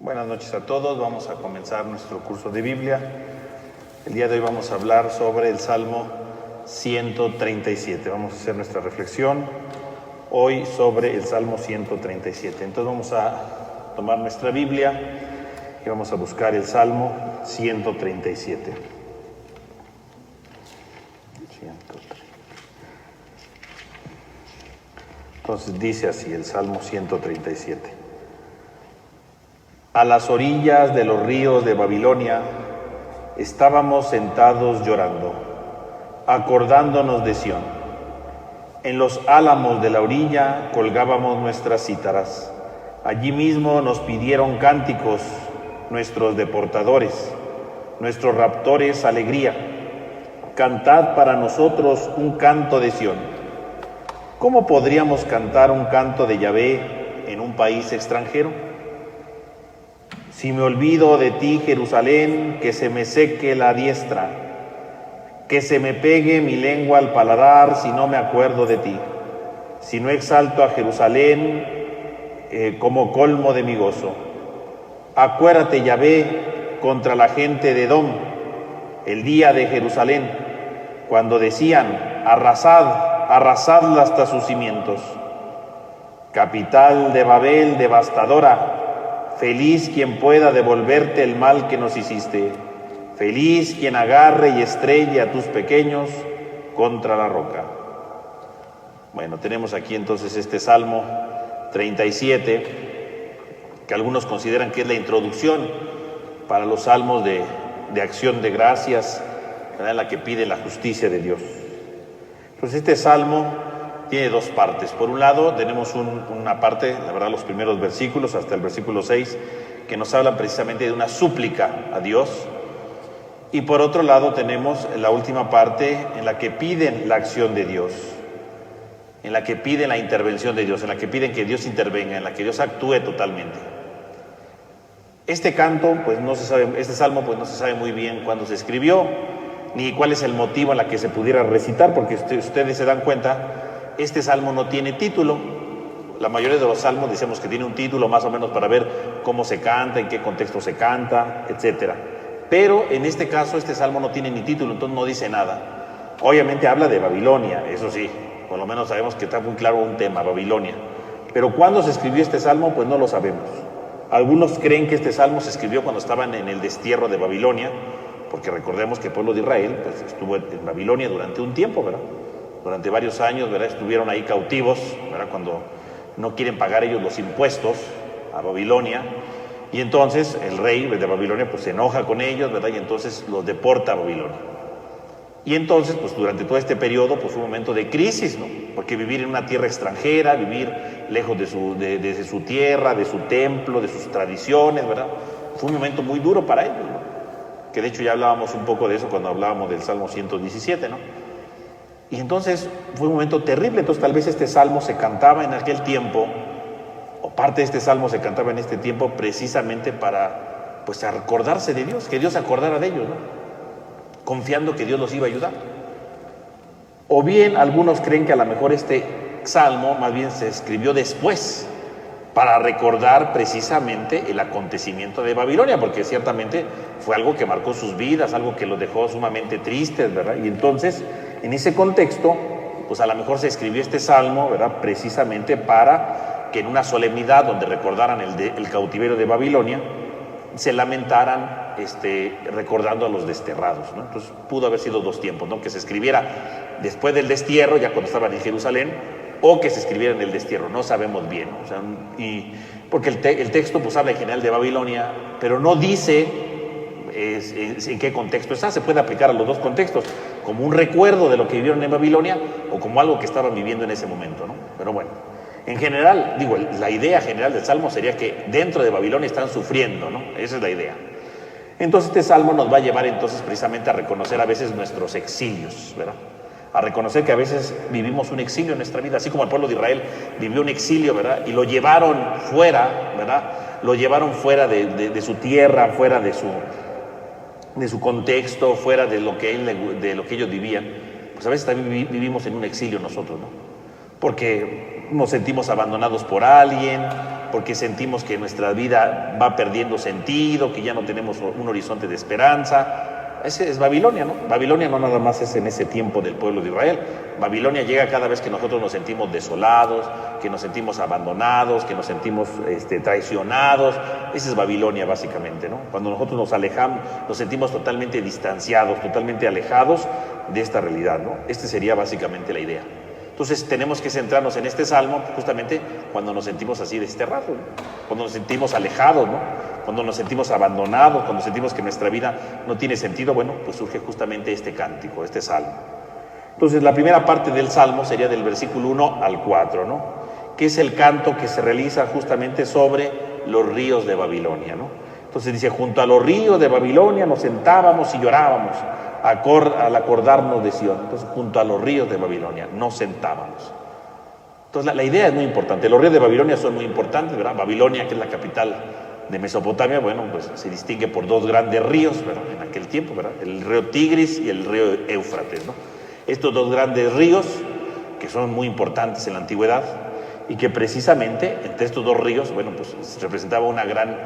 Buenas noches a todos, vamos a comenzar nuestro curso de Biblia. El día de hoy vamos a hablar sobre el Salmo 137. Vamos a hacer nuestra reflexión hoy sobre el Salmo 137. Entonces vamos a tomar nuestra Biblia y vamos a buscar el Salmo 137. Entonces dice así el Salmo 137. A las orillas de los ríos de Babilonia estábamos sentados llorando, acordándonos de Sión. En los álamos de la orilla colgábamos nuestras cítaras. Allí mismo nos pidieron cánticos nuestros deportadores, nuestros raptores alegría. Cantad para nosotros un canto de Sión. ¿Cómo podríamos cantar un canto de Yahvé en un país extranjero? Si me olvido de ti, Jerusalén, que se me seque la diestra, que se me pegue mi lengua al paladar si no me acuerdo de ti. Si no exalto a Jerusalén como colmo de mi gozo. Acuérdate, Yahvé, contra la gente de Edom, el día de Jerusalén, cuando decían, arrasadla hasta sus cimientos. Capital de Babel devastadora, feliz quien pueda devolverte el mal que nos hiciste. Feliz quien agarre y estrelle a tus pequeños contra la roca. Bueno, tenemos aquí entonces este Salmo 37, que algunos consideran que es la introducción para los salmos de acción de gracias, en la que pide la justicia de Dios. Entonces este Salmo tiene dos partes. Por un lado tenemos una parte, la verdad, los primeros versículos hasta el versículo 6, que nos hablan precisamente de una súplica a Dios. Y por otro lado tenemos la última parte en la que piden la acción de Dios, en la que piden la intervención de Dios, en la que piden que Dios intervenga, en la que Dios actúe totalmente. Este canto, pues no se sabe, este salmo, pues no se sabe muy bien cuándo se escribió, ni cuál es el motivo en la que se pudiera recitar, porque ustedes se dan cuenta, este salmo no tiene título. La mayoría de los salmos decimos que tiene un título más o menos para ver cómo se canta, en qué contexto se canta, etcétera. Pero en este caso este salmo no tiene ni título, entonces no dice nada. Obviamente habla de Babilonia, eso sí, por lo menos sabemos que está muy claro un tema, Babilonia. Pero ¿cuándo se escribió este salmo? Pues no lo sabemos. Algunos creen que este salmo se escribió cuando estaban en el destierro de Babilonia, porque recordemos que el pueblo de Israel pues, estuvo en Babilonia durante un tiempo, ¿verdad? Durante varios años, ¿verdad? Estuvieron ahí cautivos, ¿verdad? Cuando no quieren pagar ellos los impuestos a Babilonia, y entonces el rey de Babilonia pues se enoja con ellos, ¿verdad? Y entonces los deporta a Babilonia. Y entonces, pues durante todo este periodo, pues fue un momento de crisis, ¿no? Porque vivir en una tierra extranjera, vivir lejos de su tierra, de su templo, de sus tradiciones, ¿verdad? Fue un momento muy duro para ellos, ¿no? Que de hecho ya hablábamos un poco de eso cuando hablábamos del Salmo 117, ¿no? Y entonces fue un momento terrible. Entonces tal vez este salmo se cantaba en aquel tiempo, o parte de este salmo se cantaba en este tiempo precisamente para pues acordarse de Dios, que Dios se acordara de ellos, ¿no? Confiando que Dios los iba a ayudar. O bien algunos creen que a lo mejor este salmo más bien se escribió después para recordar precisamente el acontecimiento de Babilonia, porque ciertamente fue algo que marcó sus vidas, algo que los dejó sumamente tristes, ¿verdad? Y entonces, en ese contexto, pues a lo mejor se escribió este salmo, ¿verdad? Precisamente para que en una solemnidad donde recordaran el cautiverio de Babilonia, se lamentaran recordando a los desterrados, ¿no? Entonces pudo haber sido dos tiempos, ¿no? Que se escribiera después del destierro, ya cuando estaban en Jerusalén, o que se escribiera en el destierro, no sabemos bien, ¿no? O sea, porque el texto pues habla en general de Babilonia, pero no dice en qué contexto está. Se puede aplicar a los dos contextos, como un recuerdo de lo que vivieron en Babilonia o como algo que estaban viviendo en ese momento, ¿no? Pero bueno, en general, digo, la idea general del Salmo sería que dentro de Babilonia están sufriendo, ¿no? Esa es la idea. Entonces este Salmo nos va a llevar entonces precisamente a reconocer a veces nuestros exilios, ¿verdad? A reconocer que a veces vivimos un exilio en nuestra vida, así como el pueblo de Israel vivió un exilio, ¿verdad? Y lo llevaron fuera, ¿verdad? Lo llevaron fuera de su tierra, fuera de su contexto, fuera de lo que ellos vivían. Pues a veces también vivimos en un exilio nosotros, ¿no? Porque nos sentimos abandonados por alguien, porque sentimos que nuestra vida va perdiendo sentido, que ya no tenemos un horizonte de esperanza. Ese es Babilonia, ¿no? Babilonia no nada más es en ese tiempo del pueblo de Israel. Babilonia llega cada vez que nosotros nos sentimos desolados, que nos sentimos abandonados, que nos sentimos traicionados. Esa es Babilonia básicamente, ¿no? Cuando nosotros nos alejamos, nos sentimos totalmente distanciados, totalmente alejados de esta realidad, ¿no? Esta sería básicamente la idea. Entonces tenemos que centrarnos en este salmo justamente cuando nos sentimos así desterrados, ¿no? Cuando nos sentimos alejados, ¿no? Cuando nos sentimos abandonados, cuando sentimos que nuestra vida no tiene sentido, bueno, pues surge justamente este cántico, este salmo. Entonces la primera parte del salmo sería del versículo 1 al 4, ¿no? Que es el canto que se realiza justamente sobre los ríos de Babilonia, ¿no? Entonces dice, junto a los ríos de Babilonia nos sentábamos y llorábamos al acordarnos de Sion. Entonces, junto a los ríos de Babilonia nos sentábamos. Entonces, la idea es muy importante. Los ríos de Babilonia son muy importantes, ¿verdad? Babilonia, que es la capital de Mesopotamia, bueno, pues se distingue por dos grandes ríos, ¿verdad? En aquel tiempo, ¿verdad? El río Tigris y el río Éufrates, ¿no? Estos dos grandes ríos, que son muy importantes en la antigüedad, y que precisamente entre estos dos ríos, bueno, pues representaba una gran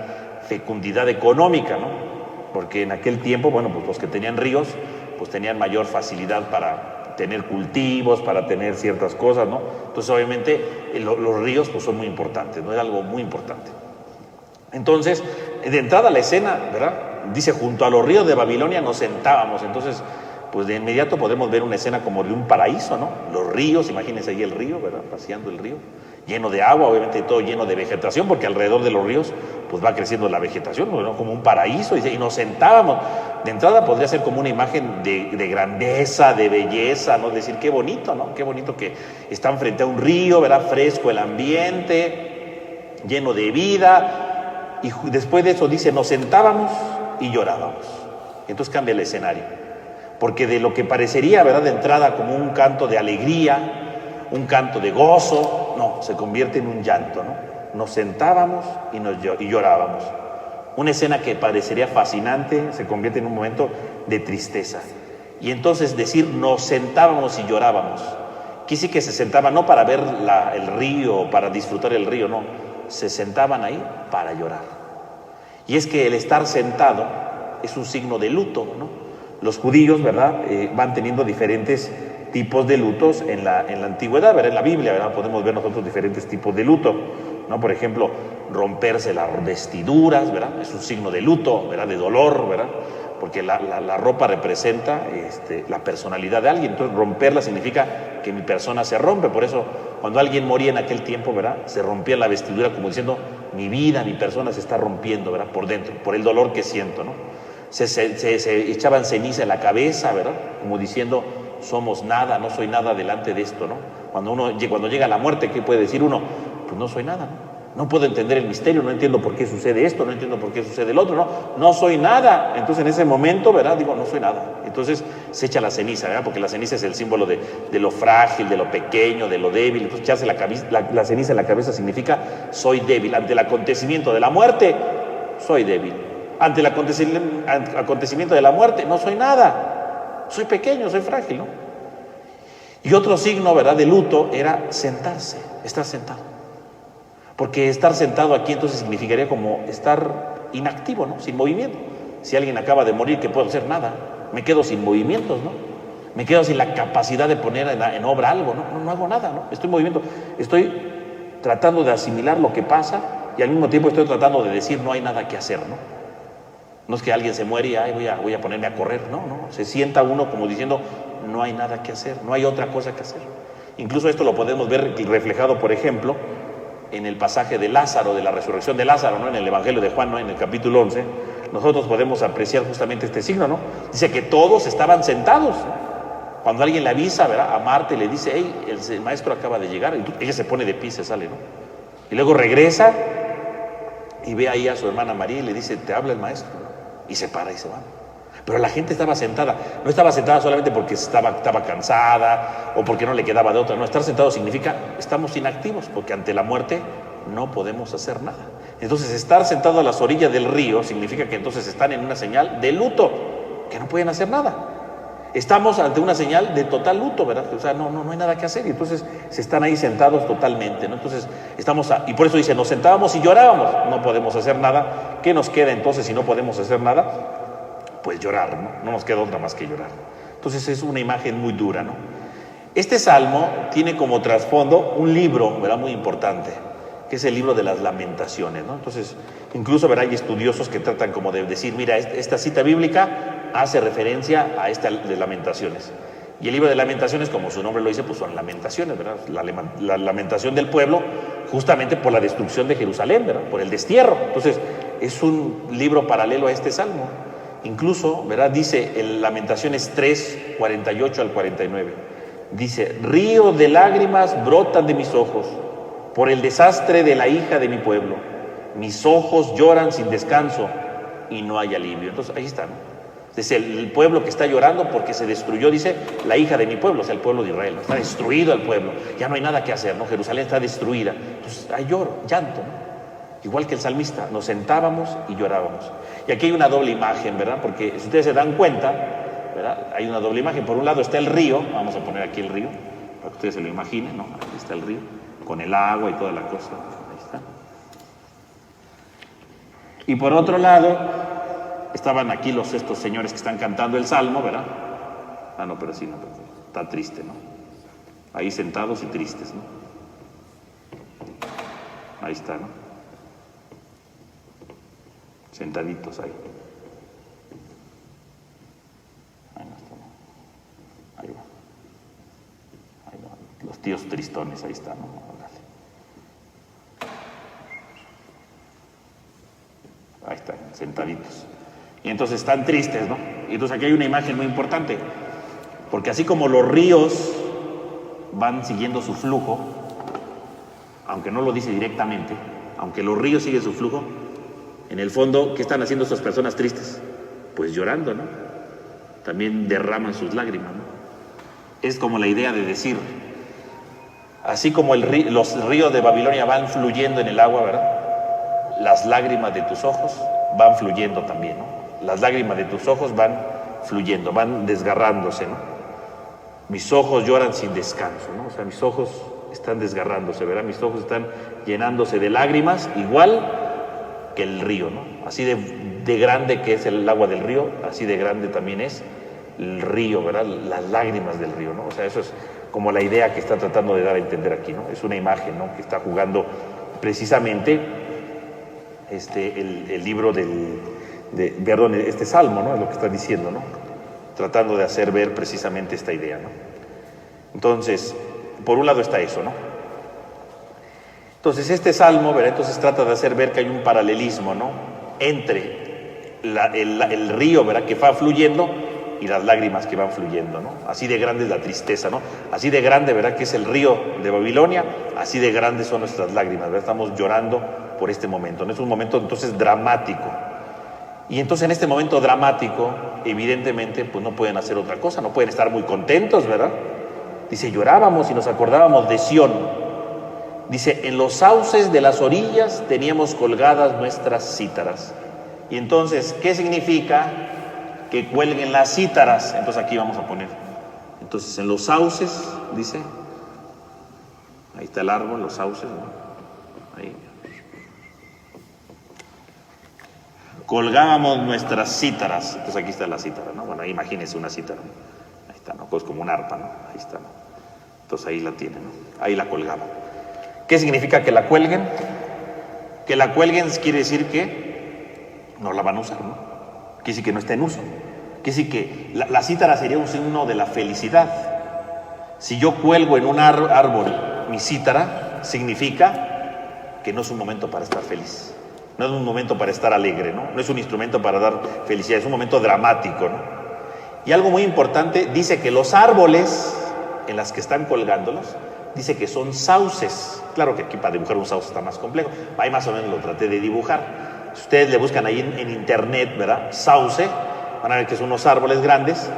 fecundidad económica, ¿no? Porque en aquel tiempo, bueno, pues los que tenían ríos, pues tenían mayor facilidad para tener cultivos, para tener ciertas cosas, ¿no? Entonces, obviamente, los ríos, pues son muy importantes, ¿no? Es algo muy importante. Entonces, de entrada a la escena, ¿verdad? Dice, junto a los ríos de Babilonia nos sentábamos. Entonces, pues de inmediato podemos ver una escena como de un paraíso, ¿no? Los ríos, imagínense ahí el río, ¿verdad? Paseando el río, lleno de agua, obviamente todo lleno de vegetación, porque alrededor de los ríos pues va creciendo la vegetación, ¿no? Como un paraíso, y nos sentábamos. De entrada podría ser como una imagen de grandeza, de belleza, ¿no? Decir, qué bonito, ¿no? Qué bonito que están frente a un río, ¿verdad? Fresco el ambiente, lleno de vida, y después de eso dice, nos sentábamos y llorábamos. Entonces cambia el escenario. Porque de lo que parecería, ¿verdad?, de entrada como un canto de alegría, un canto de gozo, no, se convierte en un llanto, ¿no? Nos sentábamos y llorábamos. Una escena que parecería fascinante se convierte en un momento de tristeza. Y entonces decir nos sentábamos y llorábamos, que sí que se sentaban no para ver el río o para disfrutar el río, no, se sentaban ahí para llorar. Y es que el estar sentado es un signo de luto, ¿no? Los judíos, ¿verdad?, van teniendo diferentes tipos de lutos en la antigüedad, ¿verdad? En la Biblia, ¿verdad?, podemos ver nosotros diferentes tipos de luto, ¿no? Por ejemplo, romperse las vestiduras, ¿verdad? Es un signo de luto, ¿verdad?, de dolor, ¿verdad? Porque la ropa representa la personalidad de alguien. Entonces, romperla significa que mi persona se rompe. Por eso, cuando alguien moría en aquel tiempo, ¿verdad?, se rompía la vestidura como diciendo, mi vida, mi persona se está rompiendo, ¿verdad?, por dentro, por el dolor que siento, ¿no? Se echaban ceniza en la cabeza, ¿verdad?, como diciendo, somos nada, no soy nada delante de esto, ¿no? Cuando llega la muerte, ¿qué puede decir uno? Pues no soy nada, ¿no? No puedo entender el misterio, no entiendo por qué sucede esto, no entiendo por qué sucede el otro, no soy nada. Entonces en ese momento, ¿verdad?, digo, no soy nada. Entonces se echa la ceniza, ¿verdad?, porque la ceniza es el símbolo de lo frágil, de lo pequeño, de lo débil. Entonces echarse la ceniza en la cabeza significa soy débil. Ante el acontecimiento de la muerte, soy débil. Ante el acontecimiento de la muerte, no soy nada. Soy pequeño, soy frágil, ¿no? Y otro signo, ¿verdad?, de luto era sentarse, estar sentado. Porque estar sentado aquí entonces significaría como estar inactivo, ¿no?, sin movimiento. Si alguien acaba de morir, ¿qué puedo hacer? Nada. Me quedo sin movimientos, ¿no? Me quedo sin la capacidad de poner en obra algo, ¿no? No hago nada, ¿no? Estoy en movimiento. Estoy tratando de asimilar lo que pasa y al mismo tiempo estoy tratando de decir no hay nada que hacer, ¿no? No es que alguien se muere y voy a ponerme a correr, no. Se sienta uno como diciendo no hay nada que hacer, no hay otra cosa que hacer. Incluso esto lo podemos ver reflejado, por ejemplo, en el pasaje de Lázaro, de la resurrección de Lázaro, ¿no?, en el Evangelio de Juan, ¿no?, en el capítulo 11, nosotros podemos apreciar justamente este signo, ¿no? Dice que todos estaban sentados. Cuando alguien le avisa, ¿verdad?, a Marta y le dice, hey, el maestro acaba de llegar, y ella se pone de pie y se sale, ¿no? Y luego regresa y ve ahí a su hermana María y le dice, te habla el maestro, ¿no? Y se para y se va. Pero la gente estaba sentada, no estaba sentada solamente porque estaba cansada o porque no le quedaba de otra, no, estar sentado significa estamos inactivos, porque ante la muerte no podemos hacer nada. Entonces estar sentado a las orillas del río significa que entonces están en una señal de luto, que no pueden hacer nada. estamos ante una señal de total luto, ¿verdad? O sea, no hay nada que hacer, y entonces se están ahí sentados totalmente, ¿no? Entonces y por eso dice, nos sentábamos y llorábamos, no podemos hacer nada. ¿Qué nos queda entonces si no podemos hacer nada? Pues llorar, ¿no? No nos queda otra más que llorar. Entonces es una imagen muy dura, ¿no? Este salmo tiene como trasfondo un libro, ¿verdad?, muy importante, que es el libro de las Lamentaciones, ¿no? Entonces, incluso, ¿verdad?, hay estudiosos que tratan como de decir, mira, esta cita bíblica hace referencia a esta de Lamentaciones. Y el libro de Lamentaciones, como su nombre lo dice, pues son lamentaciones, ¿verdad? La lamentación del pueblo justamente por la destrucción de Jerusalén, ¿verdad?, por el destierro. Entonces, es un libro paralelo a este salmo. Incluso, ¿verdad?, dice en Lamentaciones 3, 48 al 49, dice, río de lágrimas brotan de mis ojos por el desastre de la hija de mi pueblo. Mis ojos lloran sin descanso y no hay alivio. Entonces, ahí está, ¿no? Es el pueblo que está llorando porque se destruyó, dice, la hija de mi pueblo, o sea, el pueblo de Israel, ¿no? Está destruido el pueblo, ya no hay nada que hacer, ¿no? Jerusalén está destruida. Entonces, hay lloro, llanto, ¿no? Igual que el salmista, nos sentábamos y llorábamos. Y aquí hay una doble imagen, ¿verdad? Porque si ustedes se dan cuenta, ¿verdad?, hay una doble imagen. Por un lado está el río, vamos a poner aquí el río, para que ustedes se lo imaginen, ¿no? Aquí está el río, con el agua y toda la cosa, ahí está. Y por otro lado, estaban aquí estos señores que están cantando el salmo, ¿verdad? No, pero sí, no, pero está triste, ¿no? Ahí sentados y tristes, ¿no? Ahí está, ¿no? Sentaditos ahí. Ahí no está, ¿no? Ahí va. Ahí va. Los tíos tristones, ahí están, ¿no? Ahí están, sentaditos. Y entonces están tristes, ¿no? Y entonces aquí hay una imagen muy importante, porque así como los ríos van siguiendo su flujo, aunque no lo dice directamente, aunque los ríos siguen su flujo, en el fondo, ¿qué están haciendo estas personas tristes? Pues llorando, ¿no? También derraman sus lágrimas, ¿no? Es como la idea de decir, así como los ríos de Babilonia van fluyendo en el agua, ¿verdad?, las lágrimas de tus ojos van fluyendo también, ¿no? Las lágrimas de tus ojos van fluyendo, van desgarrándose, ¿no? Mis ojos lloran sin descanso, ¿no? O sea, mis ojos están desgarrándose, ¿verdad? Mis ojos están llenándose de lágrimas, igual que el río, ¿no? Así de grande que es el agua del río, así de grande también es el río, ¿verdad? Las lágrimas del río, ¿no? O sea, eso es como la idea que está tratando de dar a entender aquí, ¿no? Es una imagen, ¿no?, que está jugando precisamente el libro este salmo, ¿no? Es lo que está diciendo, ¿no? Tratando de hacer ver precisamente esta idea, ¿no? Entonces, por un lado está eso, ¿no? Entonces, este salmo, ¿verdad?, entonces trata de hacer ver que hay un paralelismo, ¿no?, entre el río, ¿verdad?, que va fluyendo y las lágrimas que van fluyendo, ¿no? Así de grande es la tristeza, ¿no? Así de grande, ¿verdad?, que es el río de Babilonia, así de grandes son nuestras lágrimas, ¿verdad? Estamos llorando por este momento, ¿no? Es un momento entonces dramático. Y entonces en este momento dramático, evidentemente, pues no pueden hacer otra cosa, no pueden estar muy contentos, ¿verdad? Dice, llorábamos y nos acordábamos de Sión. Dice, en los sauces de las orillas teníamos colgadas nuestras cítaras. Y entonces, ¿qué significa que cuelguen las cítaras? Entonces aquí vamos a poner. Entonces, en los sauces, dice, ahí está el árbol, los sauces, ¿no? Ahí. Colgábamos nuestras cítaras. Entonces aquí está la cítara, ¿no? Bueno, ahí imagínense una cítara, ¿no? Ahí está, ¿no? Pues como un arpa, ¿no? Ahí está, ¿no? Entonces ahí la tienen, ¿no? Ahí la colgaba. ¿Qué significa que la cuelguen? Que la cuelguen quiere decir que no la van a usar, ¿no? Quiere decir que no está en uso. Quiere decir que la cítara sería un signo de la felicidad. Si yo cuelgo en un árbol mi cítara, significa que no es un momento para estar feliz. No es un momento para estar alegre, ¿no? No es un instrumento para dar felicidad, es un momento dramático, ¿no? Y algo muy importante, dice que los árboles en las que están colgándolos, dice que son sauces. Claro que aquí para dibujar un sauce está más complejo. Ahí más o menos lo traté de dibujar. Si ustedes le buscan ahí en internet, ¿verdad?, sauce, van a ver que son unos árboles grandes,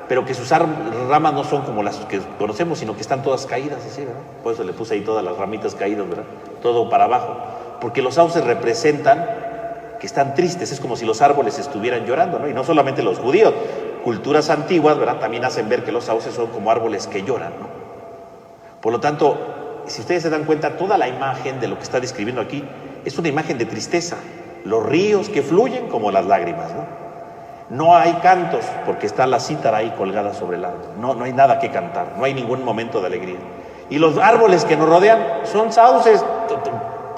pero que sus ramas no son como las que conocemos, sino que están todas caídas, así, ¿verdad? Por eso le puse ahí todas las ramitas caídas, ¿verdad? Todo para abajo. Porque los sauces representan que están tristes, es como si los árboles estuvieran llorando, ¿no? Y no solamente los judíos, culturas antiguas, ¿verdad?, también hacen ver que los sauces son como árboles que lloran, ¿no? Por lo tanto, si ustedes se dan cuenta, toda la imagen de lo que está describiendo aquí es una imagen de tristeza. Los ríos que fluyen como las lágrimas, ¿no? No hay cantos porque está la cítara ahí colgada sobre el árbol. No hay nada que cantar, no hay ningún momento de alegría. Y los árboles que nos rodean son sauces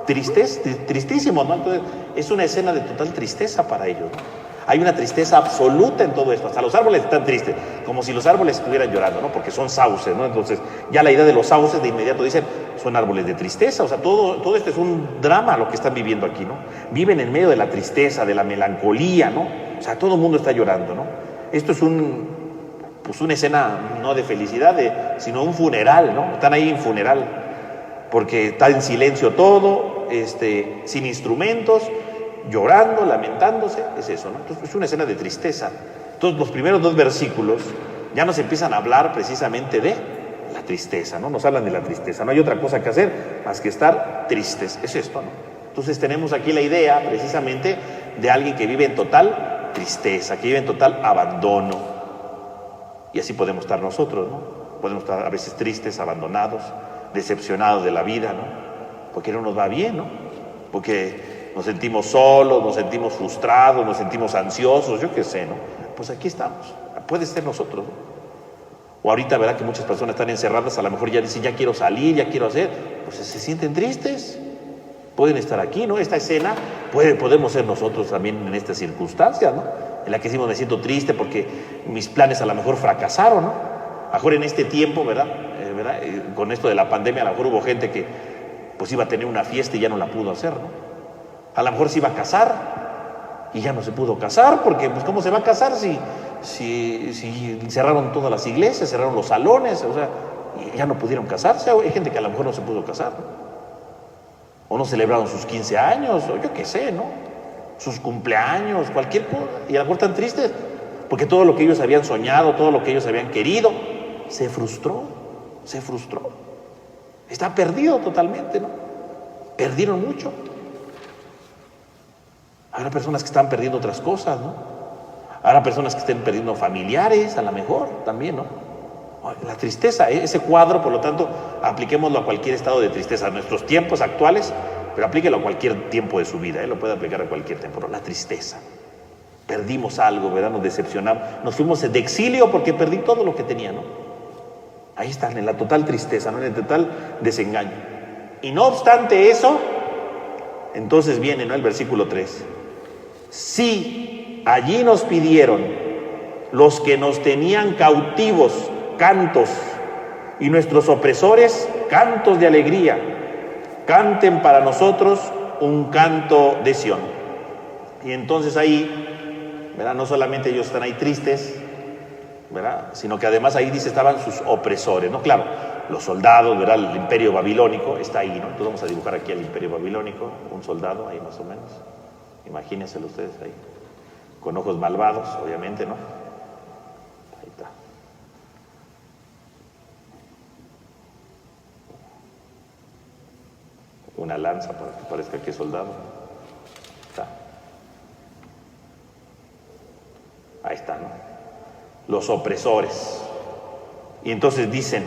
tristísimos, ¿no? Entonces, es una escena de total tristeza para ellos, ¿no? Hay una tristeza absoluta en todo esto. Hasta los árboles están tristes, como si los árboles estuvieran llorando, ¿no? Porque son sauces, ¿no? Entonces, ya la idea de los sauces de inmediato dicen, son árboles de tristeza. O sea, todo esto es un drama lo que están viviendo aquí, ¿no? Viven en medio de la tristeza, de la melancolía, ¿no? O sea, todo el mundo está llorando, ¿no? Esto es una escena no de felicidad, sino un funeral, ¿no? Están ahí en funeral, porque está en silencio todo, sin instrumentos, llorando, lamentándose, es eso, ¿no? Entonces es una escena de tristeza. Entonces los primeros 2 versículos ya nos empiezan a hablar precisamente de la tristeza, ¿no? Nos hablan de la tristeza, no hay otra cosa que hacer más que estar tristes, es esto, ¿no? Entonces tenemos aquí la idea precisamente de alguien que vive en total tristeza, que vive en total abandono. Y así podemos estar nosotros, ¿no? Podemos estar a veces tristes, abandonados, decepcionados de la vida, ¿no? Porque no nos va bien, ¿no? Porque nos sentimos solos, nos sentimos frustrados, nos sentimos ansiosos, yo qué sé, ¿no? Pues aquí estamos, puede ser nosotros, ¿no? O ahorita, ¿verdad?, que muchas personas están encerradas, a lo mejor ya dicen, ya quiero salir, ya quiero hacer, pues se sienten tristes, pueden estar aquí, ¿no? Esta escena podemos ser nosotros también en estas circunstancias, ¿no? En la que decimos, me siento triste porque mis planes a lo mejor fracasaron, ¿no? A lo mejor en este tiempo, ¿verdad? Con esto de la pandemia, a lo mejor hubo gente que pues iba a tener una fiesta y ya no la pudo hacer, ¿no? A lo mejor se iba a casar y ya no se pudo casar, porque pues ¿cómo se va a casar si cerraron todas las iglesias, cerraron los salones, o sea, y ya no pudieron casarse? Hay gente que a lo mejor no se pudo casar, ¿no? O no celebraron sus 15 años, o yo qué sé, ¿no? Sus cumpleaños, cualquier cosa, y a lo mejor están tristes, porque todo lo que ellos habían soñado, todo lo que ellos habían querido, se frustró. Está perdido totalmente, ¿no? Perdieron mucho. Habrá personas que están perdiendo otras cosas, ¿no? Habrá personas que estén perdiendo familiares, a lo mejor, también, ¿no? La tristeza, ese cuadro, por lo tanto, apliquémoslo a cualquier estado de tristeza, a nuestros tiempos actuales, pero aplíquelo a cualquier tiempo de su vida, lo puede aplicar a cualquier tiempo. La tristeza. Perdimos algo, ¿verdad? Nos decepcionamos, nos fuimos de exilio porque perdí todo lo que tenía, ¿no? Ahí están, en la total tristeza, ¿no? En el total desengaño. Y no obstante eso, entonces viene, ¿no?, el versículo 3. Sí, allí nos pidieron los que nos tenían cautivos cantos, y nuestros opresores cantos de alegría. Canten para nosotros un canto de Sión. Y entonces ahí, ¿verdad?, no solamente ellos están ahí tristes, ¿verdad?, sino que además ahí dice estaban sus opresores, ¿no? Claro, los soldados, ¿verdad?, el imperio babilónico está ahí, ¿no? Entonces vamos a dibujar aquí el imperio babilónico, un soldado ahí más o menos. Imagínenselo ustedes ahí, con ojos malvados, obviamente, ¿no? Ahí está. Una lanza para que parezca que es soldado. Está. Ahí está, ¿no? Los opresores. Y entonces dicen,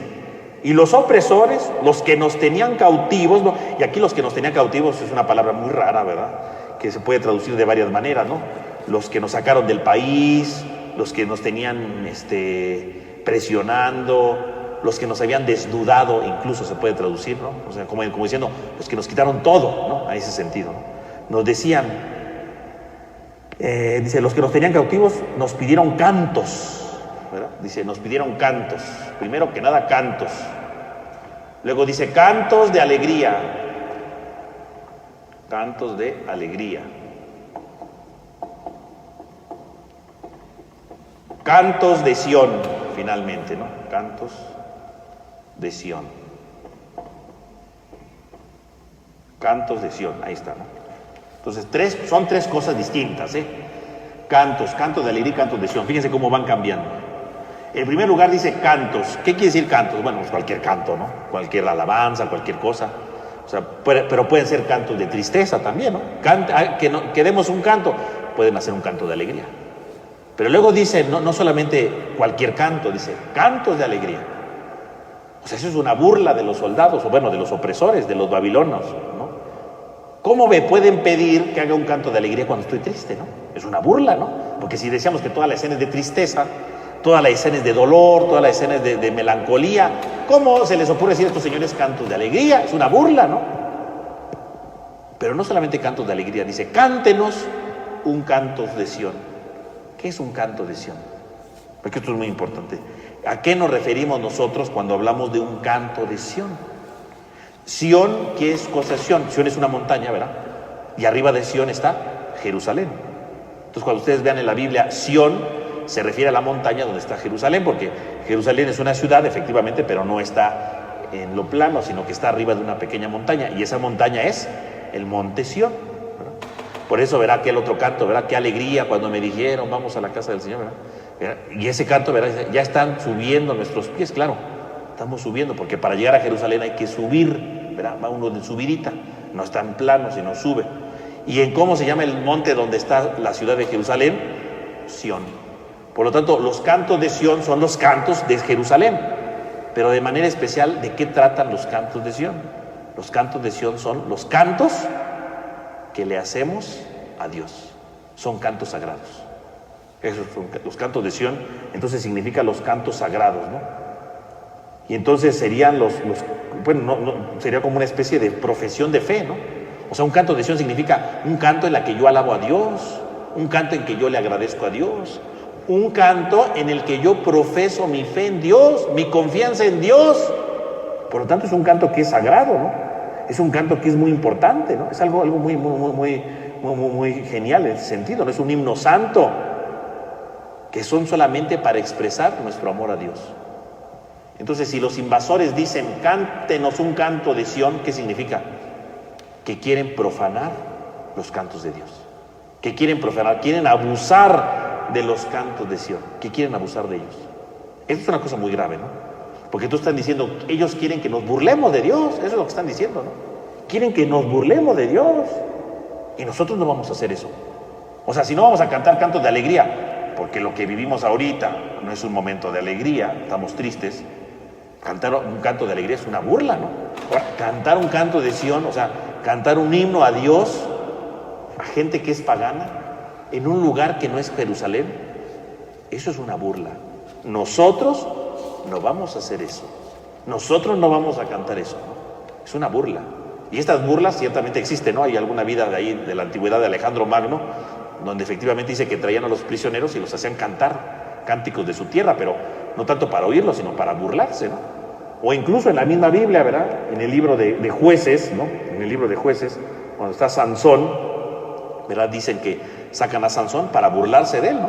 y los opresores, los que nos tenían cautivos, ¿no? Y aquí los que nos tenían cautivos es una palabra muy rara, ¿verdad?, que se puede traducir de varias maneras, ¿no? Los que nos sacaron del país, los que nos tenían presionando, los que nos habían desnudado, incluso se puede traducir, ¿no? O sea, como diciendo, los que nos quitaron todo, ¿no? A ese sentido, ¿no? Nos decían, dice, los que nos tenían cautivos nos pidieron cantos, ¿verdad? Dice, nos pidieron cantos, primero que nada cantos, luego dice cantos de alegría, cantos de alegría, cantos de Sión, finalmente, ¿no? Cantos de Sión, cantos de Sión, ahí está, ¿no? Entonces son tres cosas distintas, cantos de alegría y cantos de Sión. Fíjense cómo van cambiando. En primer lugar dice cantos. ¿Qué quiere decir cantos? Bueno, pues cualquier canto, ¿no? Cualquier alabanza, cualquier cosa. O sea, pero pueden ser cantos de tristeza también, ¿no? Que demos un canto, pueden hacer un canto de alegría. Pero luego dice, no solamente cualquier canto, dice cantos de alegría. O sea, eso es una burla de los soldados, o bueno, de los opresores, de los babilonios, ¿no? ¿Cómo me pueden pedir que haga un canto de alegría cuando estoy triste, no? Es una burla, ¿no? Porque si decíamos que toda la escena es de tristeza, toda la escena es de dolor, toda la escena es de melancolía, ¿cómo se les ocurre decir a estos señores cantos de alegría? Es una burla, ¿no? Pero no solamente cantos de alegría, dice, cántenos un canto de Sión. ¿Qué es un canto de Sión? Porque esto es muy importante. ¿A qué nos referimos nosotros cuando hablamos de un canto de Sión? Sión, ¿qué es cosa de Sión? Sión es una montaña, ¿verdad? Y arriba de Sión está Jerusalén. Entonces, cuando ustedes vean en la Biblia Sión, se refiere a la montaña donde está Jerusalén, porque Jerusalén es una ciudad, efectivamente, pero no está en lo plano, sino que está arriba de una pequeña montaña, y esa montaña es el monte Sión, ¿verdad? Por eso verá aquel otro canto, verá qué alegría cuando me dijeron vamos a la casa del Señor, ¿verdad? Y ese canto, verá, ya están subiendo nuestros pies, claro, estamos subiendo, porque para llegar a Jerusalén hay que subir, ¿verdad? Va uno de subidita, no está en plano, sino sube. ¿Y en cómo se llama el monte donde está la ciudad de Jerusalén? Sión. Por lo tanto, los cantos de Sión son los cantos de Jerusalén, pero de manera especial, ¿de qué tratan los cantos de Sión? Los cantos de Sión son los cantos que le hacemos a Dios, son cantos sagrados. Esos son los cantos de Sión, entonces significa los cantos sagrados, ¿no? Y entonces serían sería como una especie de profesión de fe, ¿no? O sea, un canto de Sión significa un canto en el que yo alabo a Dios, un canto en que yo le agradezco a Dios, un canto en el que yo profeso mi fe en Dios, mi confianza en Dios. Por lo tanto, es un canto que es sagrado, ¿no? Es un canto que es muy importante, ¿no? Es algo muy genial en ese sentido, ¿no? Es un himno santo, que son solamente para expresar nuestro amor a Dios. Entonces, si los invasores dicen, cántenos un canto de Sión, ¿qué significa? Que quieren profanar los cantos de Dios. Que quieren profanar, quieren abusar de los cantos de Sión, que quieren abusar de ellos. Esto es una cosa muy grave, ¿no? Porque tú estás diciendo, ellos quieren que nos burlemos de Dios, eso es lo que están diciendo, ¿no? Quieren que nos burlemos de Dios, y nosotros no vamos a hacer eso. O sea, si no vamos a cantar cantos de alegría, porque lo que vivimos ahorita no es un momento de alegría, estamos tristes, cantar un canto de alegría es una burla, ¿no? Ahora, cantar un canto de Sión, o sea, cantar un himno a Dios, a gente que es pagana, en un lugar que no es Jerusalén, eso es una burla. Nosotros no vamos a hacer eso. Nosotros no vamos a cantar eso, ¿no? Es una burla. Y estas burlas ciertamente existen, ¿no? Hay alguna vida de ahí, de la antigüedad de Alejandro Magno, donde efectivamente dice que traían a los prisioneros y los hacían cantar cánticos de su tierra, pero no tanto para oírlos, sino para burlarse, ¿no? O incluso en la misma Biblia, ¿verdad? En el libro de Jueces, ¿no? En el libro de Jueces, cuando está Sansón, ¿verdad? Dicen que sacan a Sansón para burlarse de él,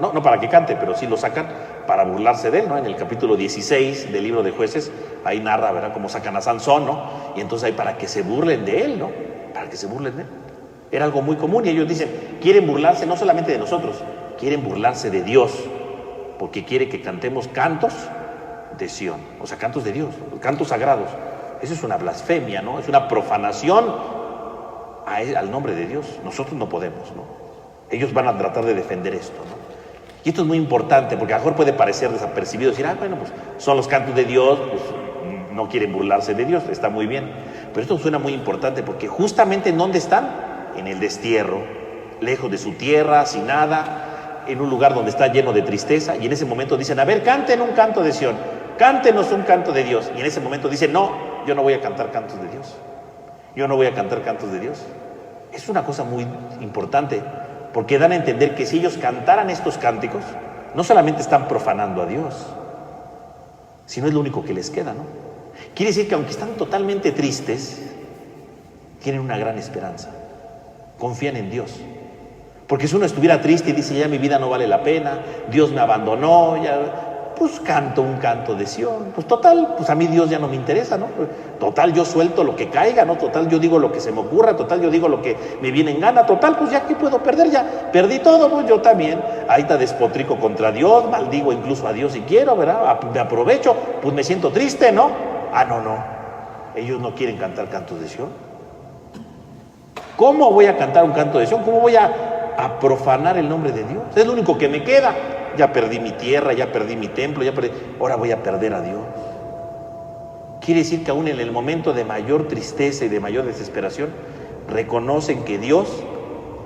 ¿no? No para que cante, pero sí lo sacan para burlarse de él, ¿no? En el capítulo 16 del libro de Jueces, ahí narra, ¿verdad?, cómo sacan a Sansón, ¿no? Y entonces ahí para que se burlen de él, ¿no? Para que se burlen de él. Era algo muy común y ellos dicen, quieren burlarse no solamente de nosotros, quieren burlarse de Dios, porque quiere que cantemos cantos de Sión, o sea, cantos de Dios, cantos sagrados. Eso es una blasfemia, ¿no? Es una profanación al nombre de Dios. Nosotros no podemos, ¿no? Ellos van a tratar de defender esto, ¿no? Y esto es muy importante, porque a lo mejor puede parecer desapercibido, decir, bueno, pues son los cantos de Dios, pues no quieren burlarse de Dios, está muy bien. Pero esto suena muy importante, porque justamente ¿en dónde están? En el destierro, lejos de su tierra, sin nada, en un lugar donde está lleno de tristeza, y en ese momento dicen, a ver, canten un canto de Sión, cántenos un canto de Dios. Y en ese momento dicen, no, yo no voy a cantar cantos de Dios, yo no voy a cantar cantos de Dios. Es una cosa muy importante, porque dan a entender que si ellos cantaran estos cánticos, no solamente están profanando a Dios, sino es lo único que les queda, ¿no? Quiere decir que aunque están totalmente tristes, tienen una gran esperanza, confían en Dios. Porque si uno estuviera triste y dice, ya mi vida no vale la pena, Dios me abandonó, ya, pues canto un canto de Sión. Pues total, pues a mí Dios ya no me interesa, ¿no? Total, yo suelto lo que caiga, ¿no? Total, yo digo lo que se me ocurra, total, yo digo lo que me viene en gana, total, pues ya que puedo perder, ya perdí todo, pues yo también. Ahí está, despotrico contra Dios, maldigo incluso a Dios si quiero, ¿verdad? Me aprovecho, pues me siento triste, ¿no? No. Ellos no quieren cantar cantos de Sión. ¿Cómo voy a cantar un canto de Sión? ¿Cómo voy a a profanar el nombre de Dios. Es lo único que me queda. Ya perdí mi tierra, ya perdí mi templo, ahora voy a perder a Dios. Quiere decir que aún en el momento de mayor tristeza y de mayor desesperación, reconocen que Dios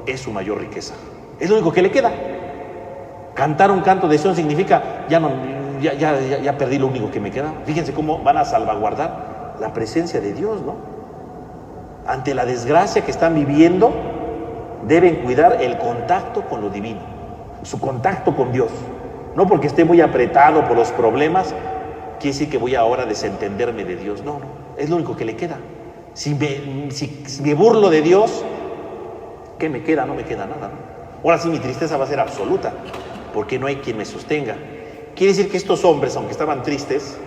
es su mayor riqueza. Es lo único que le queda. Cantar un canto de Sión significa, ya perdí lo único que me queda. Fíjense cómo van a salvaguardar la presencia de Dios, ¿no? Ante la desgracia que están viviendo, deben cuidar el contacto con lo divino, su contacto con Dios. No porque esté muy apretado por los problemas, quiere decir que voy ahora a desentenderme de Dios. No, es lo único que le queda. Si me burlo de Dios, ¿qué me queda? No me queda nada, ¿no? Ahora sí mi tristeza va a ser absoluta, porque no hay quien me sostenga. Quiere decir que estos hombres, aunque estaban tristes,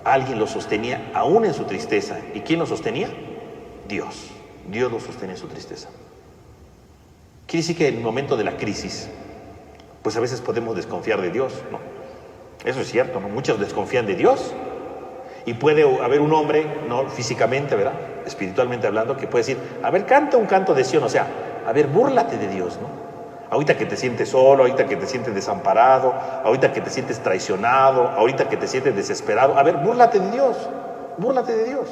alguien los sostenía aún en su tristeza. ¿Y quién los sostenía? Dios. Dios los sostenía en su tristeza. Quiere decir que en el momento de la crisis, pues a veces podemos desconfiar de Dios, ¿no? Eso es cierto, ¿no? Muchos desconfían de Dios. Y puede haber un hombre, no físicamente, ¿verdad?, espiritualmente hablando, que puede decir, a ver, canta un canto de Sión, o sea, a ver, búrlate de Dios, ¿no? Ahorita que te sientes solo, ahorita que te sientes desamparado, ahorita que te sientes traicionado, ahorita que te sientes desesperado, a ver, búrlate de Dios, búrlate de Dios.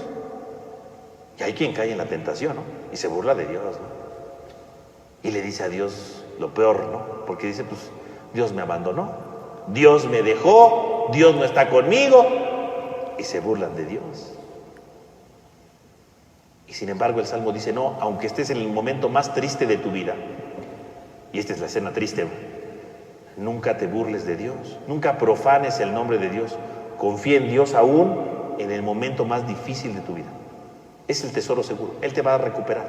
Y hay quien cae en la tentación, ¿no? Y se burla de Dios, ¿no? Y le dice a Dios lo peor, ¿no? Porque dice, pues, Dios me abandonó, Dios me dejó, Dios no está conmigo, y se burlan de Dios. Y sin embargo el Salmo dice, no, aunque estés en el momento más triste de tu vida, y esta es la escena triste, nunca te burles de Dios, nunca profanes el nombre de Dios, confía en Dios aún en el momento más difícil de tu vida. Es el tesoro seguro, Él te va a recuperar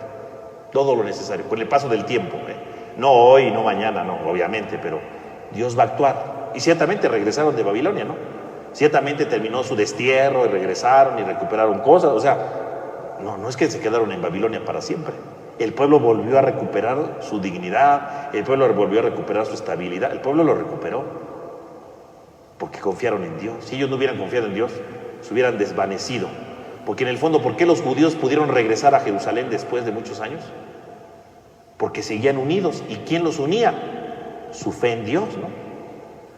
todo lo necesario, con el paso del tiempo, no hoy, no mañana, no, obviamente, pero Dios va a actuar. Y ciertamente regresaron de Babilonia, ¿no? Ciertamente terminó su destierro y regresaron y recuperaron cosas, o sea, no es que se quedaron en Babilonia para siempre. El pueblo volvió a recuperar su dignidad, el pueblo volvió a recuperar su estabilidad, el pueblo lo recuperó porque confiaron en Dios. Si ellos no hubieran confiado en Dios, se hubieran desvanecido. Porque en el fondo, ¿por qué los judíos pudieron regresar a Jerusalén después de muchos años? Porque seguían unidos. ¿Y quién los unía? Su fe en Dios, ¿no?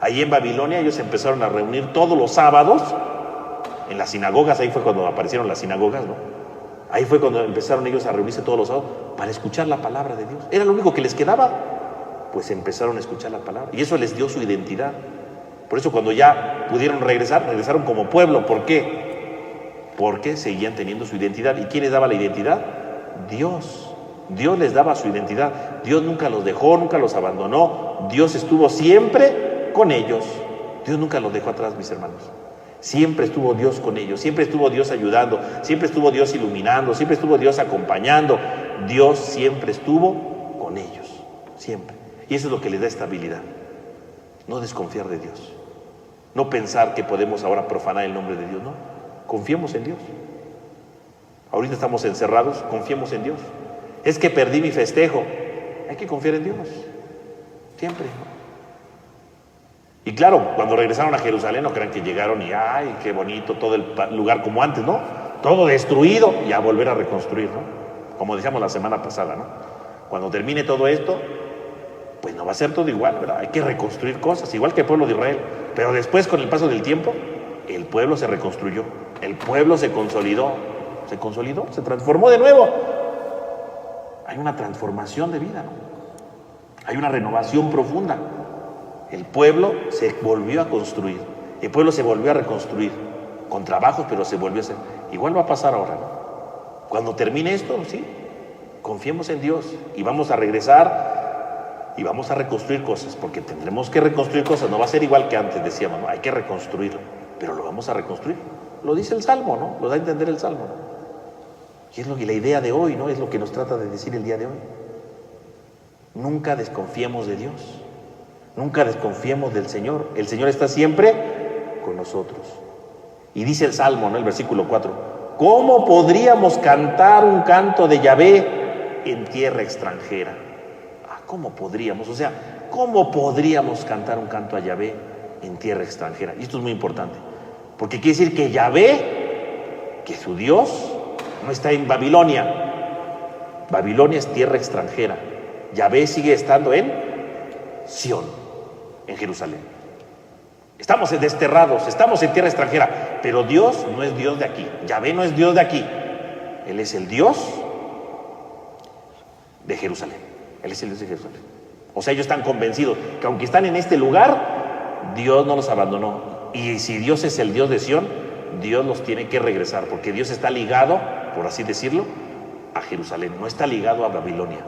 Ahí en Babilonia ellos empezaron a reunir todos los sábados en las sinagogas. Ahí fue cuando aparecieron las sinagogas, ¿no? Ahí fue cuando empezaron ellos a reunirse todos los sábados para escuchar la palabra de Dios. Era lo único que les quedaba. Pues empezaron a escuchar la palabra. Y eso les dio su identidad. Por eso cuando ya pudieron regresar, regresaron como pueblo. ¿Por qué? Porque seguían teniendo su identidad. ¿Y quién les daba la identidad? Dios. Dios les daba su identidad. Dios nunca los dejó, nunca los abandonó. Dios estuvo siempre con ellos. Dios nunca los dejó atrás, mis hermanos. Siempre estuvo Dios con ellos, siempre estuvo Dios ayudando, siempre estuvo Dios iluminando, siempre estuvo Dios acompañando. Dios siempre estuvo con ellos, siempre. Y eso es lo que les da estabilidad. No desconfiar de Dios. No pensar que podemos ahora profanar el nombre de Dios, no. Confiemos en Dios. Ahorita estamos encerrados, confiemos en Dios. Es que perdí mi festejo. Hay que confiar en Dios. Siempre. Y claro, cuando regresaron a Jerusalén, no crean que llegaron y ¡ay, qué bonito todo el lugar como antes! ¿No? Todo destruido y a volver a reconstruir, ¿no? Como decíamos la semana pasada, ¿no? Cuando termine todo esto, pues no va a ser todo igual, ¿verdad? Hay que reconstruir cosas, igual que el pueblo de Israel. Pero después, con el paso del tiempo, el pueblo se reconstruyó, el pueblo se consolidó, se transformó de nuevo. Hay una transformación de vida, ¿no? Hay una renovación profunda. El pueblo se volvió a construir, el pueblo se volvió a reconstruir, con trabajos, pero se volvió a hacer. Igual va a pasar ahora, ¿no? Cuando termine esto, sí, confiemos en Dios y vamos a regresar y vamos a reconstruir cosas, porque tendremos que reconstruir cosas, no va a ser igual que antes, decíamos, ¿no? Hay que reconstruirlo, pero lo vamos a reconstruir. Lo dice el Salmo, ¿no? Lo da a entender el Salmo, ¿no? Y es la idea de hoy, ¿no? Es lo que nos trata de decir el día de hoy. Nunca desconfiemos de Dios. Nunca desconfiemos del Señor. El Señor está siempre con nosotros. Y dice el Salmo, ¿no? El versículo 4. ¿Cómo podríamos cantar un canto de Yahvé en tierra extranjera? ¿Cómo podríamos? O sea, ¿cómo podríamos cantar un canto a Yahvé en tierra extranjera? Y esto es muy importante. Porque quiere decir que Yahvé, que su Dios, no está en Babilonia. Babilonia es tierra extranjera. Yahvé sigue estando en Sión, en Jerusalén. Estamos desterrados, estamos en tierra extranjera, pero Dios no es Dios de aquí. Yahvé no es Dios de aquí. Él es el Dios de Jerusalén. Él es el Dios de Jerusalén. O sea, ellos están convencidos que aunque están en este lugar, Dios no los abandonó. Y si Dios es el Dios de Sión, Dios los tiene que regresar, porque Dios está ligado, por así decirlo, a Jerusalén, no está ligado a Babilonia.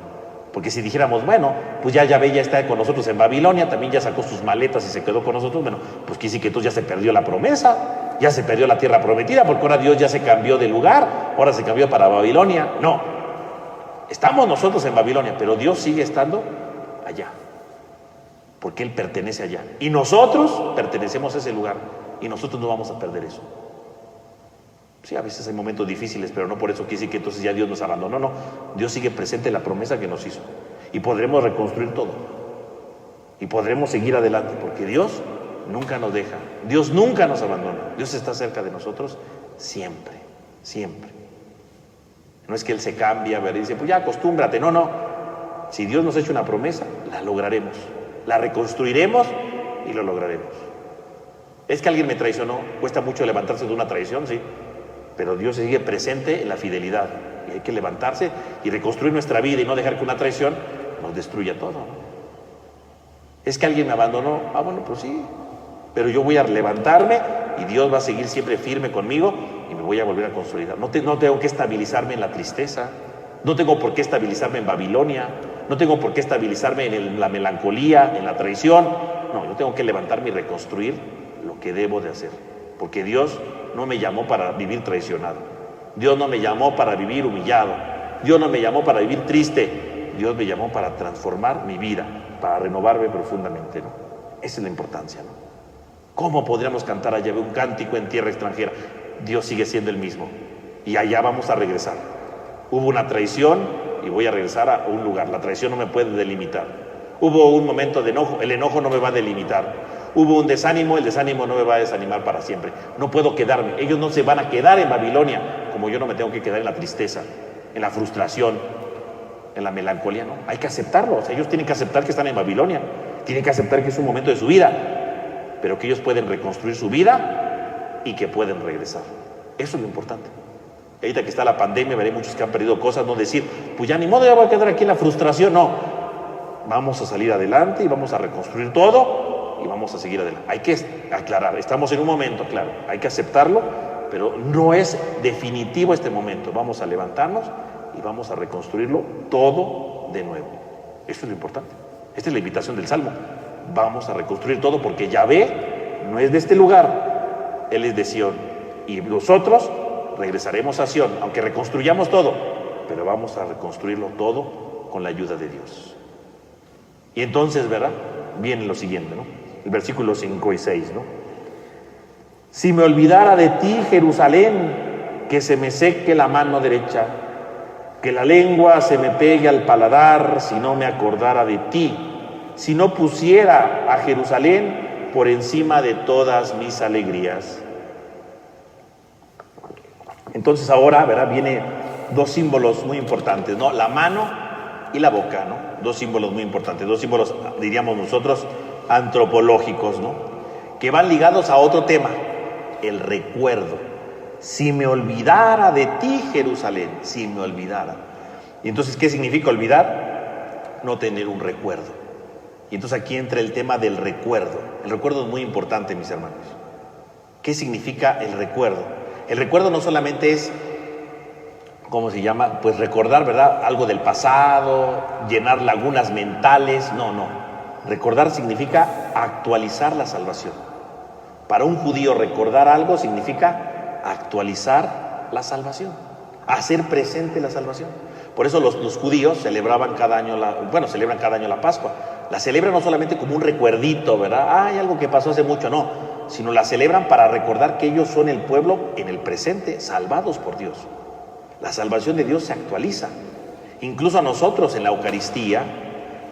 Porque si dijéramos, bueno, pues ya Yahvé ya está con nosotros en Babilonia, también ya sacó sus maletas y se quedó con nosotros, bueno, pues quiere decir que entonces ya se perdió la promesa, ya se perdió la tierra prometida, porque ahora Dios ya se cambió de lugar, ahora se cambió para Babilonia. No, estamos nosotros en Babilonia, pero Dios sigue estando allá, porque Él pertenece allá. Y nosotros pertenecemos a ese lugar, y nosotros no vamos a perder eso. Sí, a veces hay momentos difíciles, pero no por eso quiere decir que entonces ya Dios nos abandonó. No, Dios sigue presente en la promesa que nos hizo. Y podremos reconstruir todo. Y podremos seguir adelante, porque Dios nunca nos deja. Dios nunca nos abandona. Dios está cerca de nosotros siempre, siempre. No es que Él se cambia, ¿verdad? Y dice, pues ya acostúmbrate. No, no. Si Dios nos ha hecho una promesa, la lograremos. La reconstruiremos y lo lograremos. Es que alguien me traicionó. Cuesta mucho levantarse de una traición, sí. Pero Dios sigue presente en la fidelidad. Y hay que levantarse y reconstruir nuestra vida y no dejar que una traición nos destruya todo, ¿no? Es que alguien me abandonó. Ah, bueno, pues sí. Pero yo voy a levantarme y Dios va a seguir siempre firme conmigo y me voy a volver a consolidar. No tengo que estabilizarme en la tristeza. No tengo por qué estabilizarme en Babilonia. No tengo por qué estabilizarme en la melancolía, en la traición. No, yo tengo que levantarme y reconstruir lo que debo de hacer. Porque Dios no me llamó para vivir traicionado. Dios no me llamó para vivir humillado. Dios no me llamó para vivir triste. Dios me llamó para transformar mi vida, para renovarme profundamente, ¿no? Esa es la importancia, ¿no? ¿Cómo podríamos cantar a Yahvé un cántico en tierra extranjera? Dios sigue siendo el mismo. Y allá vamos a regresar. Hubo una traición y voy a regresar a un lugar. La traición no me puede delimitar. Hubo un momento de enojo, el enojo no me va a delimitar. Hubo un desánimo, el desánimo no me va a desanimar para siempre. No puedo quedarme. Ellos no se van a quedar en Babilonia, como yo no me tengo que quedar en la tristeza, en la frustración, en la melancolía, ¿no? Hay que aceptarlo. O sea, ellos tienen que aceptar que están en Babilonia. Tienen que aceptar que es un momento de su vida, pero que ellos pueden reconstruir su vida y que pueden regresar. Eso es lo importante. Ahorita que está la pandemia, veré muchos que han perdido cosas, no decir, pues ya ni modo, ya voy a quedar aquí en la frustración. No, vamos a salir adelante y vamos a reconstruir todo y vamos a seguir adelante. Hay que aclarar, estamos en un momento, claro, hay que aceptarlo, pero no es definitivo este momento. Vamos a levantarnos y vamos a reconstruirlo todo de nuevo. Eso es lo importante. Esta es la invitación del Salmo. Vamos a reconstruir todo porque Yahvé no es de este lugar, Él es de Sión. Y nosotros regresaremos a Sión, aunque reconstruyamos todo, pero vamos a reconstruirlo todo con la ayuda de Dios. Y entonces, ¿verdad? Viene lo siguiente, ¿no? El versículo 5 y 6, ¿no? Si me olvidara de ti, Jerusalén, que se me seque la mano derecha, que la lengua se me pegue al paladar, si no me acordara de ti, si no pusiera a Jerusalén por encima de todas mis alegrías. Entonces ahora, ¿verdad? Viene dos símbolos muy importantes, ¿no? La mano y la boca, ¿no? Dos símbolos muy importantes, dos símbolos, diríamos nosotros, antropológicos, ¿no? Que van ligados a otro tema, el recuerdo. Si me olvidara de ti, Jerusalén, si me olvidara. Y entonces, ¿qué significa olvidar? No tener un recuerdo. Y entonces aquí entra el tema del recuerdo. El recuerdo es muy importante, mis hermanos. ¿Qué significa el recuerdo? El recuerdo no solamente es, ¿cómo se llama? Pues recordar, ¿verdad? Algo del pasado, llenar lagunas mentales. No, no. Recordar significa actualizar la salvación. Para un judío recordar algo significa actualizar la salvación, hacer presente la salvación. Por eso los judíos celebraban cada año celebran cada año la Pascua. La celebran no solamente como un recuerdito, ¿verdad? Hay algo que pasó hace mucho, no. Sino la celebran para recordar que ellos son el pueblo en el presente, salvados por Dios. La salvación de Dios se actualiza. Incluso a nosotros en la Eucaristía,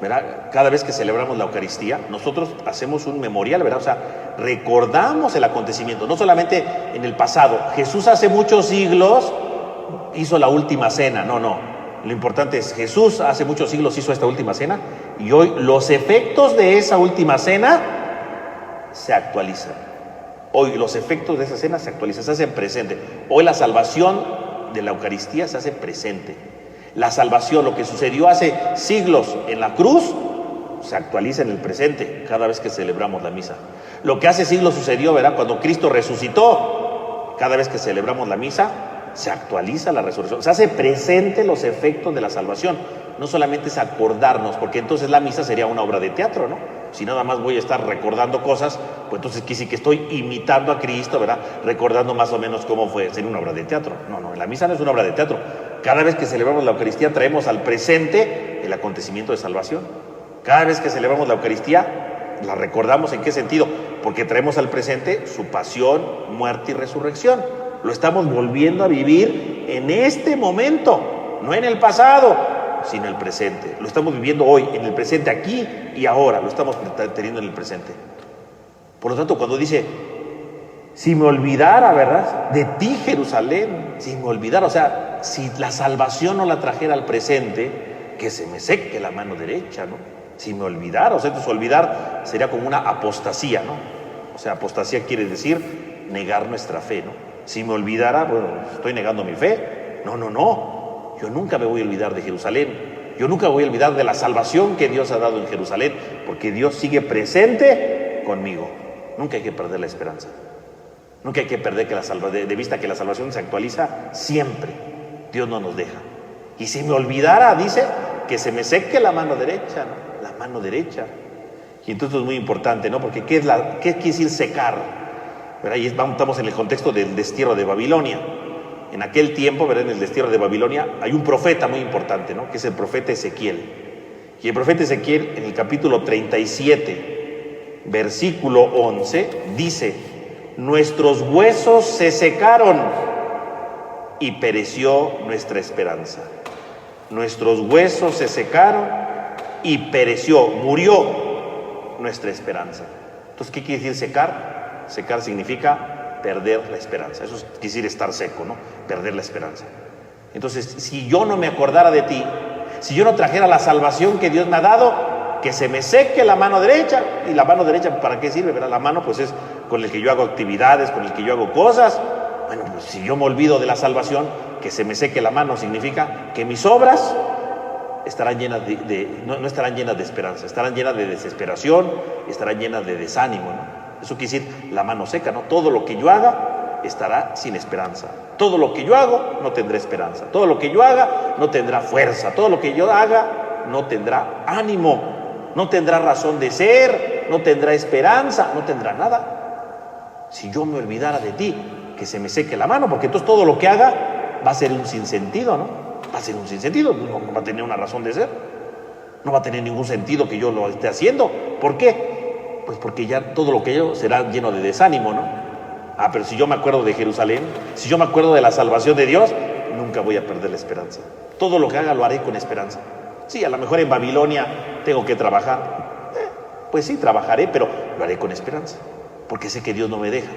¿verdad? Cada vez que celebramos la Eucaristía, nosotros hacemos un memorial, ¿verdad? O sea, recordamos el acontecimiento, no solamente en el pasado. Jesús hace muchos siglos hizo la última cena, no. Lo importante es, Jesús hace muchos siglos hizo esta última cena y hoy los efectos de esa última cena se actualizan. Hoy los efectos de esa cena se actualizan, se hacen presente. Hoy la salvación de la Eucaristía se hace presente. La salvación, lo que sucedió hace siglos en la cruz, se actualiza en el presente cada vez que celebramos la misa. Lo que hace siglos sucedió, ¿verdad? Cuando Cristo resucitó, cada vez que celebramos la misa, se actualiza la resurrección, se hace presente los efectos de la salvación. No solamente es acordarnos, porque entonces la misa sería una obra de teatro, ¿no? Si nada más voy a estar recordando cosas, pues entonces quiere decir que estoy imitando a Cristo, ¿verdad? Recordando más o menos cómo fue, sería una obra de teatro. No, la misa no es una obra de teatro. Cada vez que celebramos la Eucaristía traemos al presente el acontecimiento de salvación. Cada vez que celebramos la Eucaristía, la recordamos. ¿En qué sentido? Porque traemos al presente su pasión, muerte y resurrección. Lo estamos volviendo a vivir en este momento, no en el pasado, sino en el presente. Lo estamos viviendo hoy, en el presente, aquí y ahora. Lo estamos teniendo en el presente. Por lo tanto, cuando dice, si me olvidara, ¿verdad? De ti, Jerusalén, si me olvidara, o sea, si la salvación no la trajera al presente, que se me seque la mano derecha, ¿no? Si me olvidara, o sea, entonces olvidar sería como una apostasía, ¿no? O sea, apostasía quiere decir negar nuestra fe, ¿no? Si me olvidara, bueno, estoy negando mi fe. No. Yo nunca me voy a olvidar de Jerusalén. Yo nunca me voy a olvidar de la salvación que Dios ha dado en Jerusalén, porque Dios sigue presente conmigo. Nunca hay que perder la esperanza. Nunca hay que perder de vista que la salvación se actualiza siempre. Dios no nos deja. Y si me olvidara, dice, que se me seque la mano derecha, ¿no? La mano derecha. Y entonces es muy importante, ¿no? Porque ¿qué quiere decir secar? Ahí estamos en el contexto del destierro de Babilonia. En aquel tiempo, ¿verdad? En el destierro de Babilonia hay un profeta muy importante, ¿no? Que es el profeta Ezequiel. Y el profeta Ezequiel, en el capítulo 37, versículo 11, dice: nuestros huesos se secaron y pereció nuestra esperanza. Nuestros huesos se secaron y pereció, murió nuestra esperanza. Entonces, ¿qué quiere decir secar? Secar significa perder la esperanza. Eso quiere decir estar seco, ¿no? Perder la esperanza. Entonces, si yo no me acordara de ti, si yo no trajera la salvación que Dios me ha dado, que se me seque la mano derecha. ¿Y la mano derecha para qué sirve? ¿Verdad? La mano pues es con el que yo hago actividades, con el que yo hago cosas. Bueno, pues si yo me olvido de la salvación, que se me seque la mano significa que mis obras estarán llenas no estarán llenas de esperanza, estarán llenas de desesperación, estarán llenas de desánimo, ¿no? Eso quiere decir la mano seca, ¿no? Todo lo que yo haga estará sin esperanza. Todo lo que yo hago no tendrá esperanza. Todo lo que yo haga no tendrá fuerza. Todo lo que yo haga no tendrá ánimo. No tendrá razón de ser. No tendrá esperanza. No tendrá nada. Si yo me olvidara de ti, que se me seque la mano, porque entonces todo lo que haga va a ser un sinsentido, ¿no? Va a ser un sinsentido. No va a tener una razón de ser. No va a tener ningún sentido que yo lo esté haciendo. ¿Por qué? Pues porque ya todo lo que yo será lleno de desánimo, ¿no? Pero si yo me acuerdo de Jerusalén, si yo me acuerdo de la salvación de Dios, nunca voy a perder la esperanza. Todo lo que haga lo haré con esperanza. Sí, a lo mejor en Babilonia tengo que trabajar. Pues sí, trabajaré, pero lo haré con esperanza, porque sé que Dios no me deja.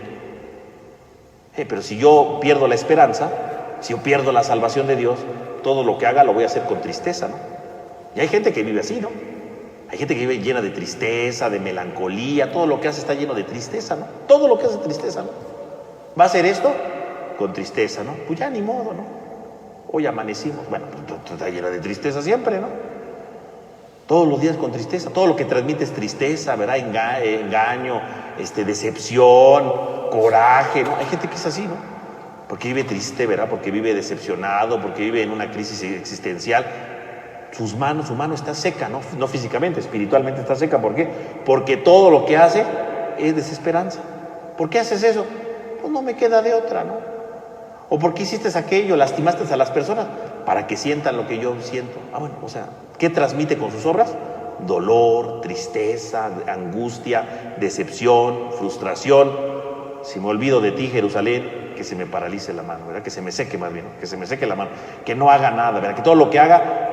Pero si yo pierdo la esperanza, si yo pierdo la salvación de Dios, todo lo que haga lo voy a hacer con tristeza, ¿no? Y hay gente que vive así, ¿no? Hay gente que vive llena de tristeza, de melancolía, todo lo que hace está lleno de tristeza, ¿no? Todo lo que hace tristeza, ¿no? ¿Va a hacer esto? Con tristeza, ¿no? Pues ya ni modo, ¿no? Hoy amanecimos, bueno, pues está llena de tristeza siempre, ¿no? Todos los días con tristeza, todo lo que transmite es tristeza, ¿verdad? Engaño, decepción, coraje, ¿no? Hay gente que es así, ¿no? Porque vive triste, ¿verdad? Porque vive decepcionado, porque vive en una crisis existencial. Su mano está seca, no físicamente, espiritualmente está seca. ¿Por qué? Porque todo lo que hace es desesperanza. ¿Por qué haces eso? Pues no me queda de otra, ¿no? ¿O por qué hiciste aquello? ¿Lastimaste a las personas? Para que sientan lo que yo siento. Bueno, o sea, ¿qué transmite con sus obras? Dolor, tristeza, angustia, decepción, frustración. Si me olvido de ti, Jerusalén, que se me paralice la mano, ¿verdad? Que se me seque más bien, que se me seque la mano, que no haga nada, ¿verdad? Que todo lo que haga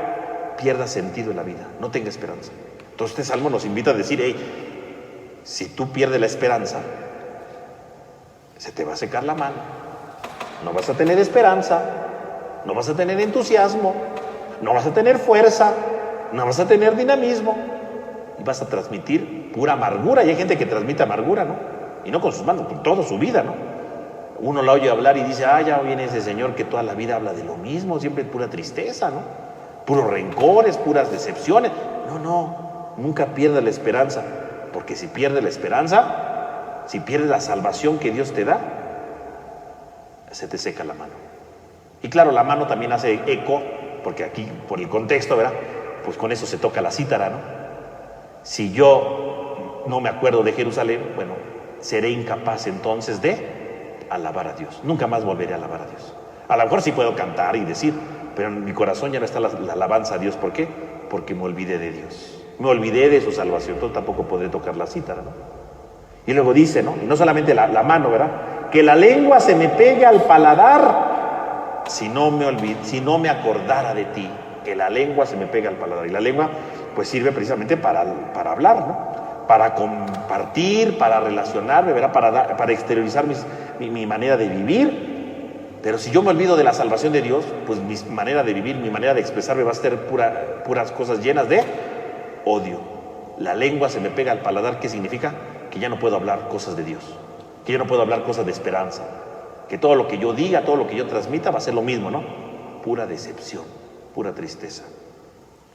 pierda sentido en la vida, no tenga esperanza. Entonces este salmo nos invita a decir, hey, si tú pierdes la esperanza, se te va a secar la mano, no vas a tener esperanza, no vas a tener entusiasmo, no vas a tener fuerza, no vas a tener dinamismo y vas a transmitir pura amargura. Y hay gente que transmite amargura, ¿no? Y no con sus manos, con toda su vida, ¿no? Uno la oye hablar y dice, ya viene ese señor que toda la vida habla de lo mismo, siempre pura tristeza, ¿no? Puros rencores, puras decepciones. No, nunca pierda la esperanza, porque si pierdes la esperanza, si pierdes la salvación que Dios te da, se te seca la mano. Y claro, la mano también hace eco, porque aquí, por el contexto, ¿verdad? Pues con eso se toca la cítara, ¿no? Si yo no me acuerdo de Jerusalén, bueno, seré incapaz entonces de alabar a Dios. Nunca más volveré a alabar a Dios. A lo mejor sí puedo cantar y decir, pero en mi corazón ya no está la alabanza a Dios. ¿Por qué? Porque me olvidé de Dios. Me olvidé de su salvación. Entonces tampoco podré tocar la cítara, ¿no? Y luego dice, ¿no? Y no solamente la mano, ¿verdad? Que la lengua se me pegue al paladar si no me acordara de ti. Que la lengua se me pegue al paladar. Y la lengua pues sirve precisamente para hablar, ¿no? Para compartir, para relacionarme, ¿verdad? Para exteriorizar mi manera de vivir. Pero si yo me olvido de la salvación de Dios, pues mi manera de vivir, mi manera de expresarme va a ser puras cosas llenas de odio. La lengua se me pega al paladar. ¿Qué significa? Que ya no puedo hablar cosas de Dios, que ya no puedo hablar cosas de esperanza, que todo lo que yo diga, todo lo que yo transmita va a ser lo mismo, ¿no? Pura decepción, pura tristeza.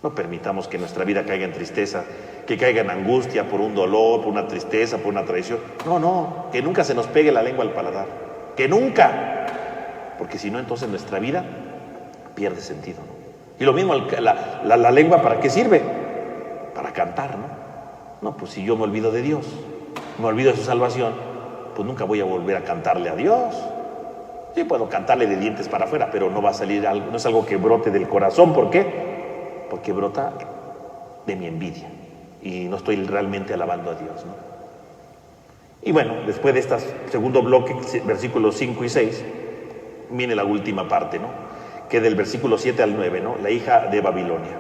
No permitamos que nuestra vida caiga en tristeza, que caiga en angustia por un dolor, por una tristeza, por una traición. No, que nunca se nos pegue la lengua al paladar, que nunca, porque si no, entonces nuestra vida pierde sentido, ¿no? Y lo mismo, la lengua, ¿para qué sirve? Para cantar, ¿no? No, pues si yo me olvido de Dios, me olvido de su salvación, pues nunca voy a volver a cantarle a Dios. Sí puedo cantarle de dientes para afuera, pero no va a salir algo, no es algo que brote del corazón. ¿Por qué? Porque brota de mi envidia y no estoy realmente alabando a Dios, ¿no? Y bueno, después de este segundo bloque, versículos 5 y 6, viene la última parte, ¿no? Que del versículo 7 al 9, ¿no? La hija de Babilonia,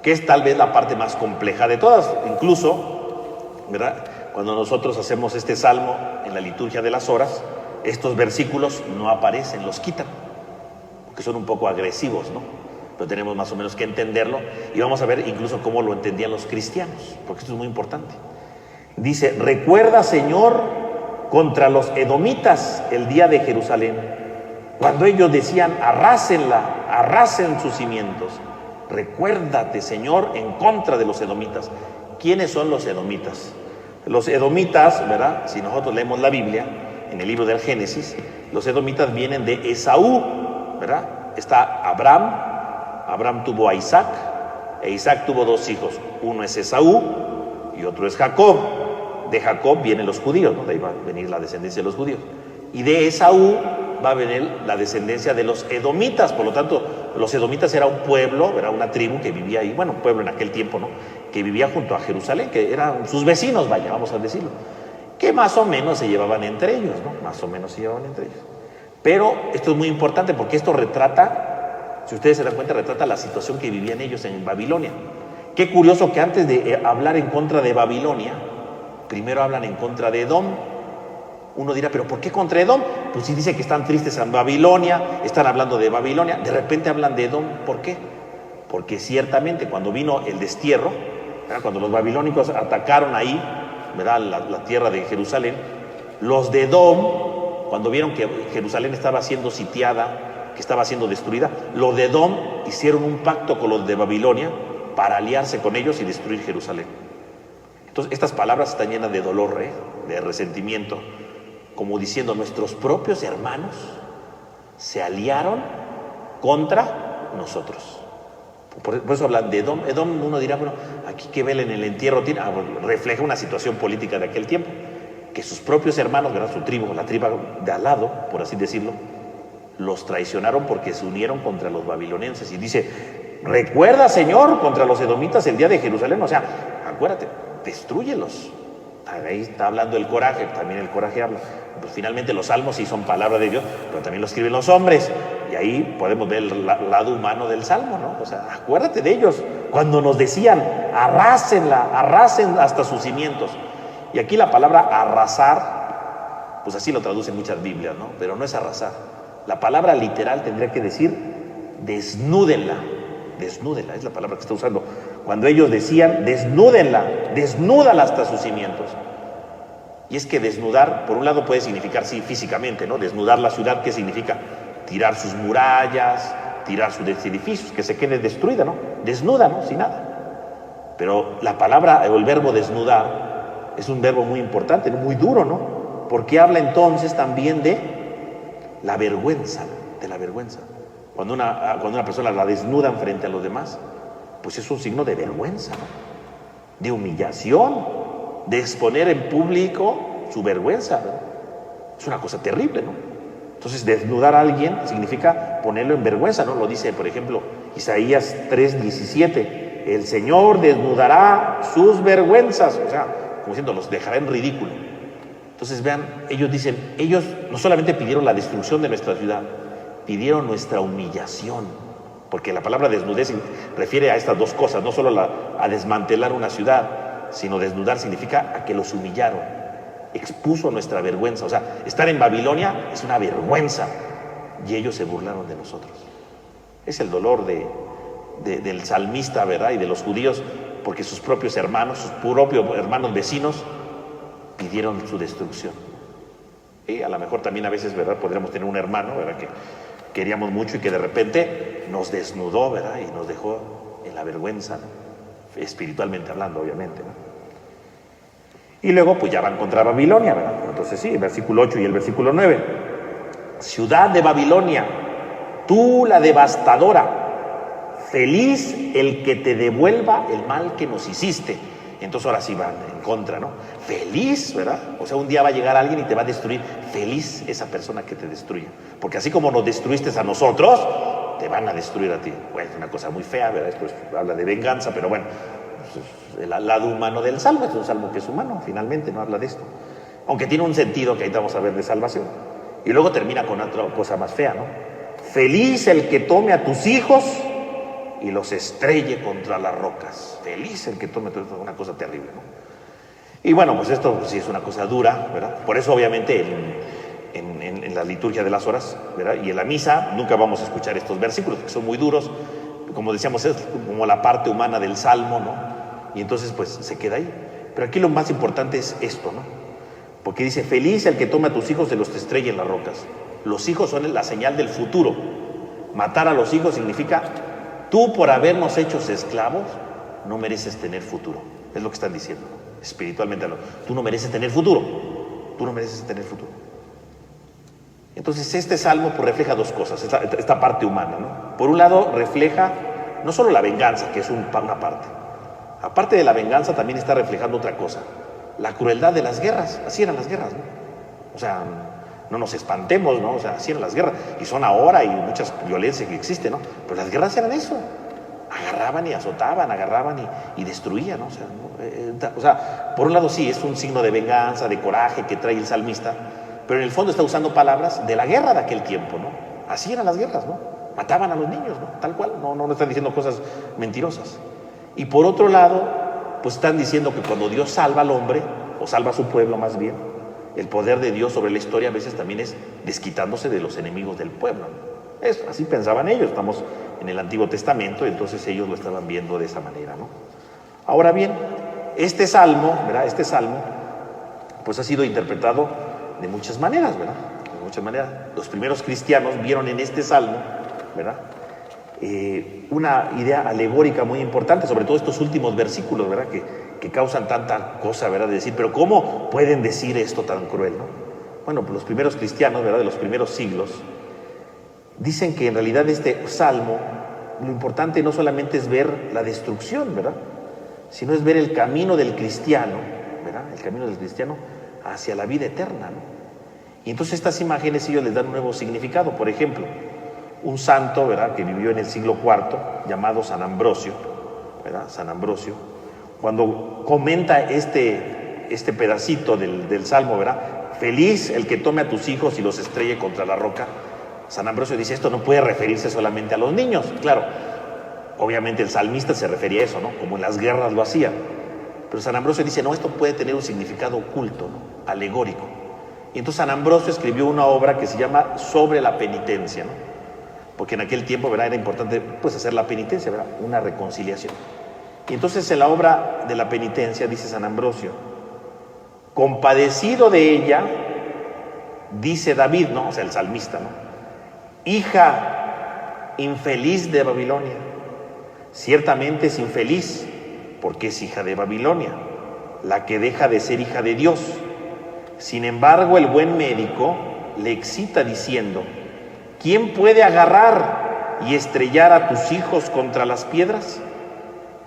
que es tal vez la parte más compleja de todas. Incluso, ¿verdad? Cuando nosotros hacemos este salmo en la liturgia de las horas, estos versículos no aparecen, los quitan, porque son un poco agresivos, ¿no? Pero tenemos más o menos que entenderlo y vamos a ver incluso cómo lo entendían los cristianos, porque esto es muy importante. Dice, recuerda, Señor, contra los edomitas el día de Jerusalén, cuando ellos decían, arrásenla, arrasen sus cimientos. Recuérdate, Señor, en contra de los edomitas. ¿Quiénes son los edomitas? Los edomitas, ¿verdad? Si nosotros leemos la Biblia, en el libro del Génesis, los edomitas vienen de Esaú, ¿verdad? Está Abraham tuvo a Isaac, e Isaac tuvo dos hijos. Uno es Esaú y otro es Jacob. De Jacob vienen los judíos, ¿no? De ahí va a venir la descendencia de los judíos. Y de Esaú va a venir la descendencia de los edomitas. Por lo tanto, los edomitas era un pueblo, era una tribu que vivía ahí, bueno, un pueblo en aquel tiempo, ¿no? Que vivía junto a Jerusalén, que eran sus vecinos, vaya, vamos a decirlo. Que más o menos se llevaban entre ellos, ¿no? Más o menos se llevaban entre ellos. Pero esto es muy importante porque esto retrata, si ustedes se dan cuenta, retrata la situación que vivían ellos en Babilonia. Qué curioso que antes de hablar en contra de Babilonia, primero hablan en contra de Edom. Uno dirá, ¿pero por qué contra Edom? Pues si dice que están tristes en Babilonia, están hablando de Babilonia, de repente hablan de Edom. ¿Por qué? Porque ciertamente cuando vino el destierro, ¿verdad? Cuando los babilónicos atacaron ahí, ¿verdad? La tierra de Jerusalén, los de Edom, cuando vieron que Jerusalén estaba siendo sitiada, que estaba siendo destruida, los de Edom hicieron un pacto con los de Babilonia para aliarse con ellos y destruir Jerusalén. Entonces estas palabras están llenas de dolor, de resentimiento, como diciendo, nuestros propios hermanos se aliaron contra nosotros. Por eso hablan de Edom. Edom, uno dirá, bueno, aquí que ven en el entierro tiene, refleja una situación política de aquel tiempo, que sus propios hermanos, ¿verdad? Su tribu, la tribu de al lado, por así decirlo, los traicionaron porque se unieron contra los babilonenses. Y dice, recuerda, Señor, contra los edomitas el día de Jerusalén. O sea, acuérdate, destrúyelos. Ahí está hablando el coraje, también el coraje habla. Pues finalmente los salmos sí son palabra de Dios, pero también lo escriben los hombres. Y ahí podemos ver el lado humano del salmo, ¿no? O sea, acuérdate de ellos, cuando nos decían, arrásenla, arrasen hasta sus cimientos. Y aquí la palabra arrasar, pues así lo traducen muchas Biblias, ¿no? Pero no es arrasar. La palabra literal tendría que decir, desnúdenla, desnúdenla, es la palabra que está usando. Cuando ellos decían, desnúdenla, desnúdala hasta sus cimientos. Y es que desnudar, por un lado puede significar, sí, físicamente, ¿no? Desnudar la ciudad, ¿qué significa? Tirar sus murallas, tirar sus edificios, que se quede destruida, ¿no? Desnuda, ¿no? Sin nada. Pero la palabra o el verbo desnudar es un verbo muy importante, ¿no? Muy duro, ¿no? Porque habla entonces también de la vergüenza, de la vergüenza. Cuando una persona la desnudan frente a los demás, pues es un signo de vergüenza, ¿no? De humillación, de exponer en público su vergüenza, ¿no? Es una cosa terrible, ¿no? Entonces, desnudar a alguien significa ponerlo en vergüenza, ¿no? Lo dice, por ejemplo, Isaías 3:17. El Señor desnudará sus vergüenzas, o sea, como diciendo, los dejará en ridículo. Entonces, vean, ellos dicen, ellos no solamente pidieron la destrucción de nuestra ciudad, pidieron nuestra humillación, porque la palabra desnudez refiere a estas dos cosas, no solo a desmantelar una ciudad, sino desnudar significa a que los humillaron, expuso nuestra vergüenza. O sea, estar en Babilonia es una vergüenza y ellos se burlaron de nosotros. Es el dolor del salmista, ¿verdad? Y de los judíos, porque sus propios hermanos, sus propios hermanos vecinos pidieron su destrucción. Y a lo mejor también a veces, ¿verdad? Podríamos tener un hermano, ¿verdad? Que queríamos mucho y que de repente nos desnudó, ¿verdad? Y nos dejó en la vergüenza, ¿no? Espiritualmente hablando, obviamente, ¿no? Y luego pues ya van contra Babilonia, ¿verdad? Entonces sí, el versículo 8 y el versículo 9. Ciudad de Babilonia, tú la devastadora, feliz el que te devuelva el mal que nos hiciste. Entonces ahora sí van en contra, ¿no? Feliz, ¿verdad? O sea, un día va a llegar alguien y te va a destruir. Feliz esa persona que te destruya. Porque así como nos destruiste a nosotros, te van a destruir a ti. Bueno, es una cosa muy fea, ¿verdad? Después habla de venganza, pero bueno, pues el lado humano del Salmo, es un Salmo que es humano, finalmente, no habla de esto. Aunque tiene un sentido que ahí vamos a ver de salvación. Y luego termina con otra cosa más fea, ¿no? Feliz el que tome a tus hijos y los estrelle contra las rocas. Feliz el que tome, una cosa terrible, ¿no? Y bueno, pues esto sí es una cosa dura, ¿verdad? Por eso obviamente en la liturgia de las horas, ¿verdad? Y en la misa nunca vamos a escuchar estos versículos, que son muy duros. Como decíamos, es como la parte humana del Salmo, ¿no? Y entonces pues se queda ahí. Pero aquí lo más importante es esto, ¿no? Porque dice, feliz el que tome a tus hijos y los estrelle en las rocas. Los hijos son la señal del futuro. Matar a los hijos significa, tú por habernos hechos esclavos, no mereces tener futuro. Es lo que están diciendo, ¿no? Espiritualmente hablando. Tú no mereces tener futuro. Tú no mereces tener futuro. Entonces este salmo pues refleja dos cosas, esta parte humana, ¿no? Por un lado refleja no solo la venganza, que es una parte. Aparte de la venganza también está reflejando otra cosa, la crueldad de las guerras. Así eran las guerras, ¿no? O sea, no nos espantemos, ¿no? O sea, así eran las guerras. Y son ahora y muchas violencias que existen, ¿no? Pero las guerras eran eso. Agarraban y azotaban, agarraban y destruían, ¿no? O sea, por un lado sí, es un signo de venganza, de coraje que trae el salmista, pero en el fondo está usando palabras de la guerra de aquel tiempo, ¿no? Así eran las guerras, ¿no? Mataban a los niños, ¿no? Tal cual, no están diciendo cosas mentirosas. Y por otro lado, pues están diciendo que cuando Dios salva al hombre, o salva a su pueblo más bien, el poder de Dios sobre la historia a veces también es desquitándose de los enemigos del pueblo, ¿no? Así pensaban ellos, estamos en el Antiguo Testamento, entonces ellos lo estaban viendo de esa manera, ¿no? Ahora bien, este salmo, ¿verdad? Este salmo, pues ha sido interpretado de muchas maneras, ¿verdad? De muchas maneras. Los primeros cristianos vieron en este salmo, ¿verdad? Una idea alegórica muy importante, sobre todo estos últimos versículos, ¿verdad? Que causan tanta cosa, ¿verdad? De decir, pero ¿cómo pueden decir esto tan cruel, ¿no? Bueno, pues los primeros cristianos, ¿verdad? De los primeros siglos, dicen que en realidad este salmo, lo importante no solamente es ver la destrucción, ¿verdad? Sino es ver el camino del cristiano, ¿verdad? El camino del cristiano hacia la vida eterna, ¿no? Y entonces estas imágenes ellos les dan un nuevo significado. Por ejemplo, un santo, ¿verdad? Que vivió en el siglo IV, llamado San Ambrosio, ¿verdad? San Ambrosio, cuando comenta este pedacito del Salmo, ¿verdad? Feliz el que tome a tus hijos y los estrelle contra la roca. San Ambrosio dice, esto no puede referirse solamente a los niños. Claro, obviamente el salmista se refería a eso, ¿no? Como en las guerras lo hacía. Pero San Ambrosio dice, no, esto puede tener un significado oculto, ¿no? Alegórico. Y entonces San Ambrosio escribió una obra que se llama Sobre la penitencia, ¿no? porque en aquel tiempo, ¿verdad?, era importante pues hacer la penitencia, ¿verdad?, una reconciliación. Y entonces en la obra de la penitencia dice San Ambrosio, compadecido de ella, dice David, ¿no?, o sea, el salmista, ¿no?, hija infeliz de Babilonia, ciertamente es infeliz porque es hija de Babilonia, la que deja de ser hija de Dios. Sin embargo, el buen médico le excita diciendo, ¿quién puede agarrar y estrellar a tus hijos contra las piedras?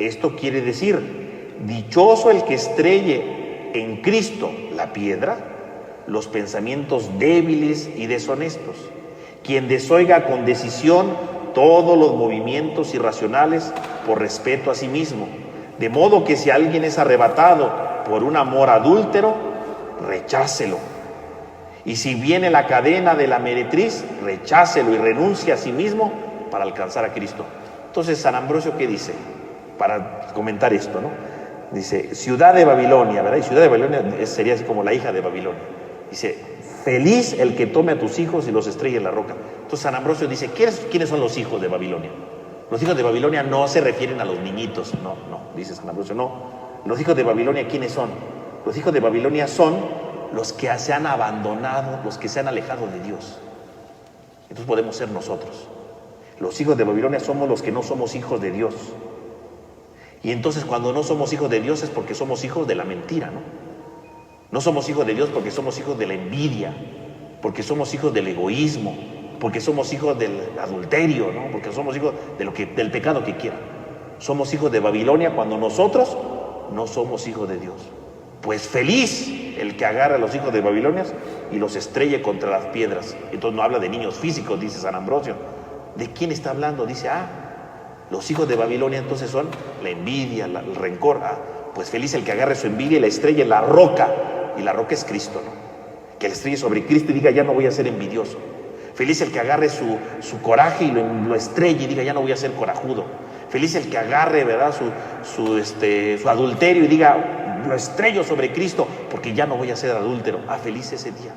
Esto quiere decir, dichoso el que estrelle en Cristo la piedra, los pensamientos débiles y deshonestos, quien desoiga con decisión todos los movimientos irracionales por respeto a sí mismo, de modo que si alguien es arrebatado por un amor adúltero, rechácelo. Y si viene la cadena de la meretriz, rechácelo y renuncie a sí mismo para alcanzar a Cristo. Entonces, San Ambrosio, ¿qué dice? Para comentar esto, ¿no? Dice, ciudad de Babilonia, ¿verdad? Y ciudad de Babilonia sería así como la hija de Babilonia. Dice, feliz el que tome a tus hijos y los estrelle en la roca. Entonces San Ambrosio dice, ¿quiénes son los hijos de Babilonia? Los hijos de Babilonia no se refieren a los niñitos, no, dice San Ambrosio, no. Los hijos de Babilonia, ¿quiénes son? Los hijos de Babilonia son los que se han abandonado, los que se han alejado de Dios. Entonces podemos ser nosotros. Los hijos de Babilonia somos los que no somos hijos de Dios. Y entonces cuando no somos hijos de Dios es porque somos hijos de la mentira, ¿no? No somos hijos de Dios porque somos hijos de la envidia, porque somos hijos del egoísmo, porque somos hijos del adulterio, ¿no? Porque somos hijos del pecado que quiera. Somos hijos de Babilonia cuando nosotros no somos hijos de Dios. Pues feliz el que agarre a los hijos de Babilonia y los estrelle contra las piedras. Entonces no habla de niños físicos, dice San Ambrosio. ¿De quién está hablando? Dice, los hijos de Babilonia entonces son la envidia, el rencor. Pues feliz el que agarre su envidia y la estrelle en la roca. Y la roca es Cristo, ¿no? Que la estrelle sobre Cristo y diga, ya no voy a ser envidioso. Feliz el que agarre su coraje y lo estrelle y diga, ya no voy a ser corajudo. Feliz el que agarre, ¿verdad?, su adulterio y diga, lo estrello sobre Cristo porque ya no voy a ser adúltero. Feliz ese día.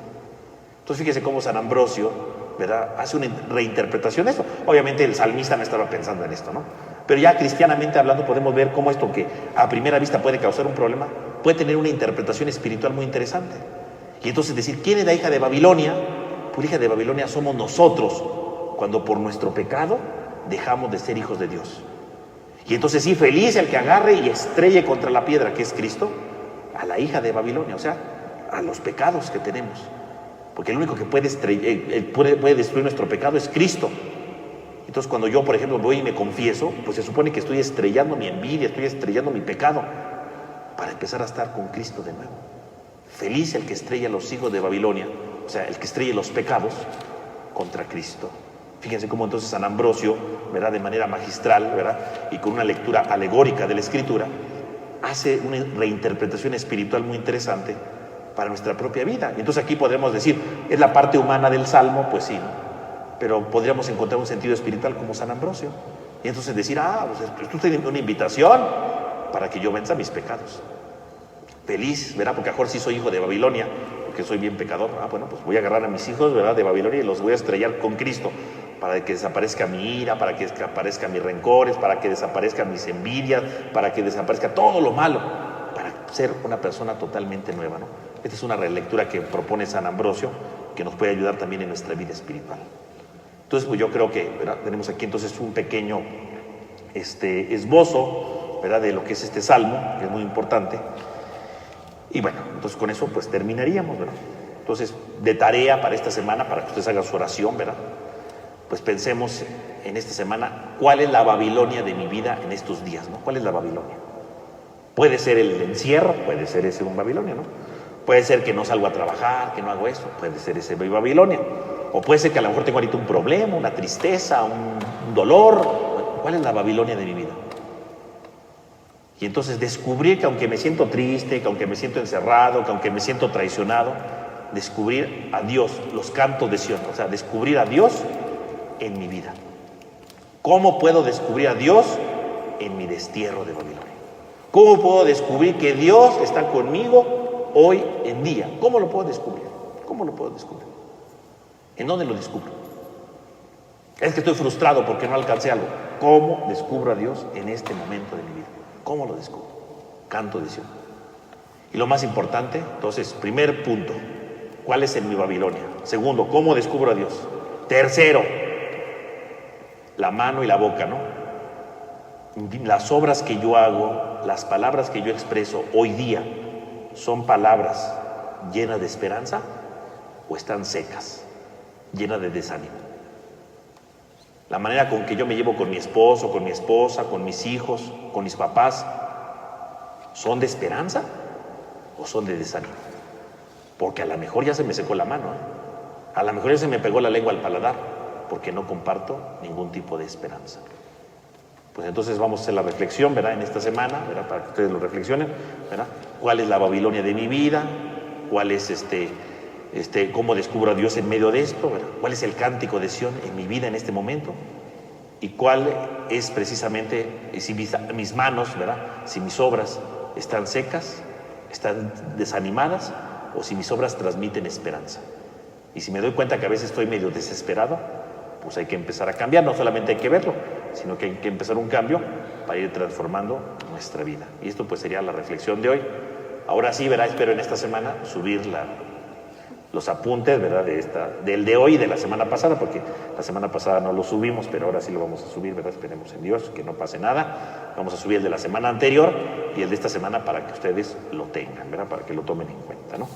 Entonces fíjese cómo San Ambrosio, ¿verdad?, hace una reinterpretación de esto. Obviamente el salmista no estaba pensando en esto, ¿no? Pero ya cristianamente hablando podemos ver cómo esto que a primera vista puede causar un problema, puede tener una interpretación espiritual muy interesante. Y entonces decir, ¿quién es la hija de Babilonia? Pues hija de Babilonia somos nosotros, cuando por nuestro pecado dejamos de ser hijos de Dios. Y entonces sí, feliz el que agarre y estrelle contra la piedra, que es Cristo, a la hija de Babilonia, o sea, a los pecados que tenemos. Porque el único que puede destruir nuestro pecado es Cristo. Entonces cuando yo, por ejemplo, voy y me confieso, pues se supone que estoy estrellando mi envidia, estoy estrellando mi pecado, para empezar a estar con Cristo de nuevo. Feliz el que estrella a los hijos de Babilonia, o sea, el que estrelle los pecados contra Cristo. Fíjense cómo entonces San Ambrosio, ¿verdad?, de manera magistral, ¿verdad?, y con una lectura alegórica de la Escritura, hace una reinterpretación espiritual muy interesante para nuestra propia vida. Y entonces aquí podremos decir, ¿es la parte humana del Salmo? Pues sí, ¿no? Pero podríamos encontrar un sentido espiritual como San Ambrosio. Y entonces decir, pues esto es una invitación para que yo venza mis pecados. Feliz, ¿verdad? Porque a lo mejor sí soy hijo de Babilonia, porque soy bien pecador. Bueno, pues voy a agarrar a mis hijos, ¿verdad?, de Babilonia y los voy a estrellar con Cristo, para que desaparezca mi ira, para que desaparezca mis rencores, para que desaparezcan mis envidias, para que desaparezca todo lo malo, para ser una persona totalmente nueva, ¿no? Esta es una relectura que propone San Ambrosio, que nos puede ayudar también en nuestra vida espiritual. Entonces, pues yo creo que, ¿verdad?, tenemos aquí entonces un pequeño esbozo, ¿verdad?, de lo que es este salmo, que es muy importante. Y bueno, entonces con eso pues terminaríamos, ¿verdad? Entonces, de tarea para esta semana, para que ustedes hagan su oración, ¿verdad?, pues pensemos en esta semana, ¿cuál es la Babilonia de mi vida en estos días, ¿no? ¿Cuál es la Babilonia? Puede ser el encierro, puede ser ese un Babilonia, ¿no? Puede ser que no salgo a trabajar, que no hago eso, puede ser ese Babilonia. O puede ser que a lo mejor tengo ahorita un problema, una tristeza, un dolor. ¿Cuál es la Babilonia de mi vida? Y entonces descubrir que aunque me siento triste, que aunque me siento encerrado, que aunque me siento traicionado, descubrir a Dios, los cantos de Sion, o sea, descubrir a Dios en mi vida. ¿Cómo puedo descubrir a Dios en mi destierro de Babilonia? ¿Cómo puedo descubrir que Dios está conmigo hoy en día? ¿Cómo lo puedo descubrir? ¿Cómo lo puedo descubrir? ¿En dónde lo descubro? Es que estoy frustrado porque no alcancé algo. ¿Cómo descubro a Dios en este momento de mi vida? ¿Cómo lo descubro? Canto de Sión. Y lo más importante, entonces, primer punto, ¿cuál es en mi Babilonia? Segundo, ¿cómo descubro a Dios? Tercero, la mano y la boca, ¿no? Las obras que yo hago, las palabras que yo expreso hoy día, ¿son palabras llenas de esperanza o están secas, llenas de desánimo? La manera con que yo me llevo con mi esposo, con mi esposa, con mis hijos, con mis papás, ¿son de esperanza o son de desánimo? Porque a lo mejor ya se me secó la mano, ¿eh? A lo mejor ya se me pegó la lengua al paladar, porque no comparto ningún tipo de esperanza. Pues entonces vamos a hacer la reflexión, ¿verdad? En esta semana, ¿verdad? Para que ustedes lo reflexionen, ¿verdad? ¿Cuál es la Babilonia de mi vida? ¿Cuál es cómo descubro a Dios en medio de esto? ¿Verdad? ¿Cuál es el cántico de Sión en mi vida en este momento? ¿Y cuál es precisamente, si mis manos, ¿verdad? Si mis obras están secas, están desanimadas, o si mis obras transmiten esperanza? Y si me doy cuenta que a veces estoy medio desesperado, pues hay que empezar a cambiar. No solamente hay que verlo, sino que hay que empezar un cambio para ir transformando nuestra vida. Y esto pues sería la reflexión de hoy. Ahora sí, ¿verdad? Espero en esta semana subir los apuntes, ¿verdad? Del de hoy y de la semana pasada, porque la semana pasada no lo subimos, pero ahora sí lo vamos a subir, ¿verdad? Esperemos en Dios que no pase nada. Vamos a subir el de la semana anterior y el de esta semana para que ustedes lo tengan, ¿verdad? Para que lo tomen en cuenta, ¿no?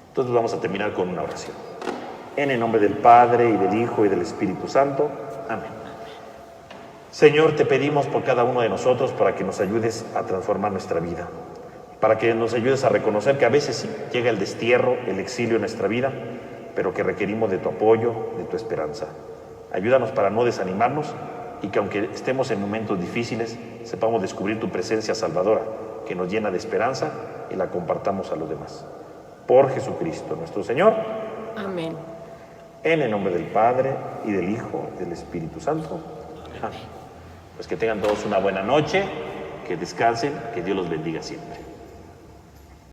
Entonces vamos a terminar con una oración. En el nombre del Padre, y del Hijo, y del Espíritu Santo. Amén. Señor, te pedimos por cada uno de nosotros para que nos ayudes a transformar nuestra vida, para que nos ayudes a reconocer que a veces sí llega el destierro, el exilio en nuestra vida, pero que requerimos de tu apoyo, de tu esperanza. Ayúdanos para no desanimarnos y que aunque estemos en momentos difíciles, sepamos descubrir tu presencia salvadora, que nos llena de esperanza y la compartamos a los demás. Por Jesucristo nuestro Señor. Amén. En el nombre del Padre, y del Hijo, y del Espíritu Santo. Amén. Pues que tengan todos una buena noche, que descansen, que Dios los bendiga siempre.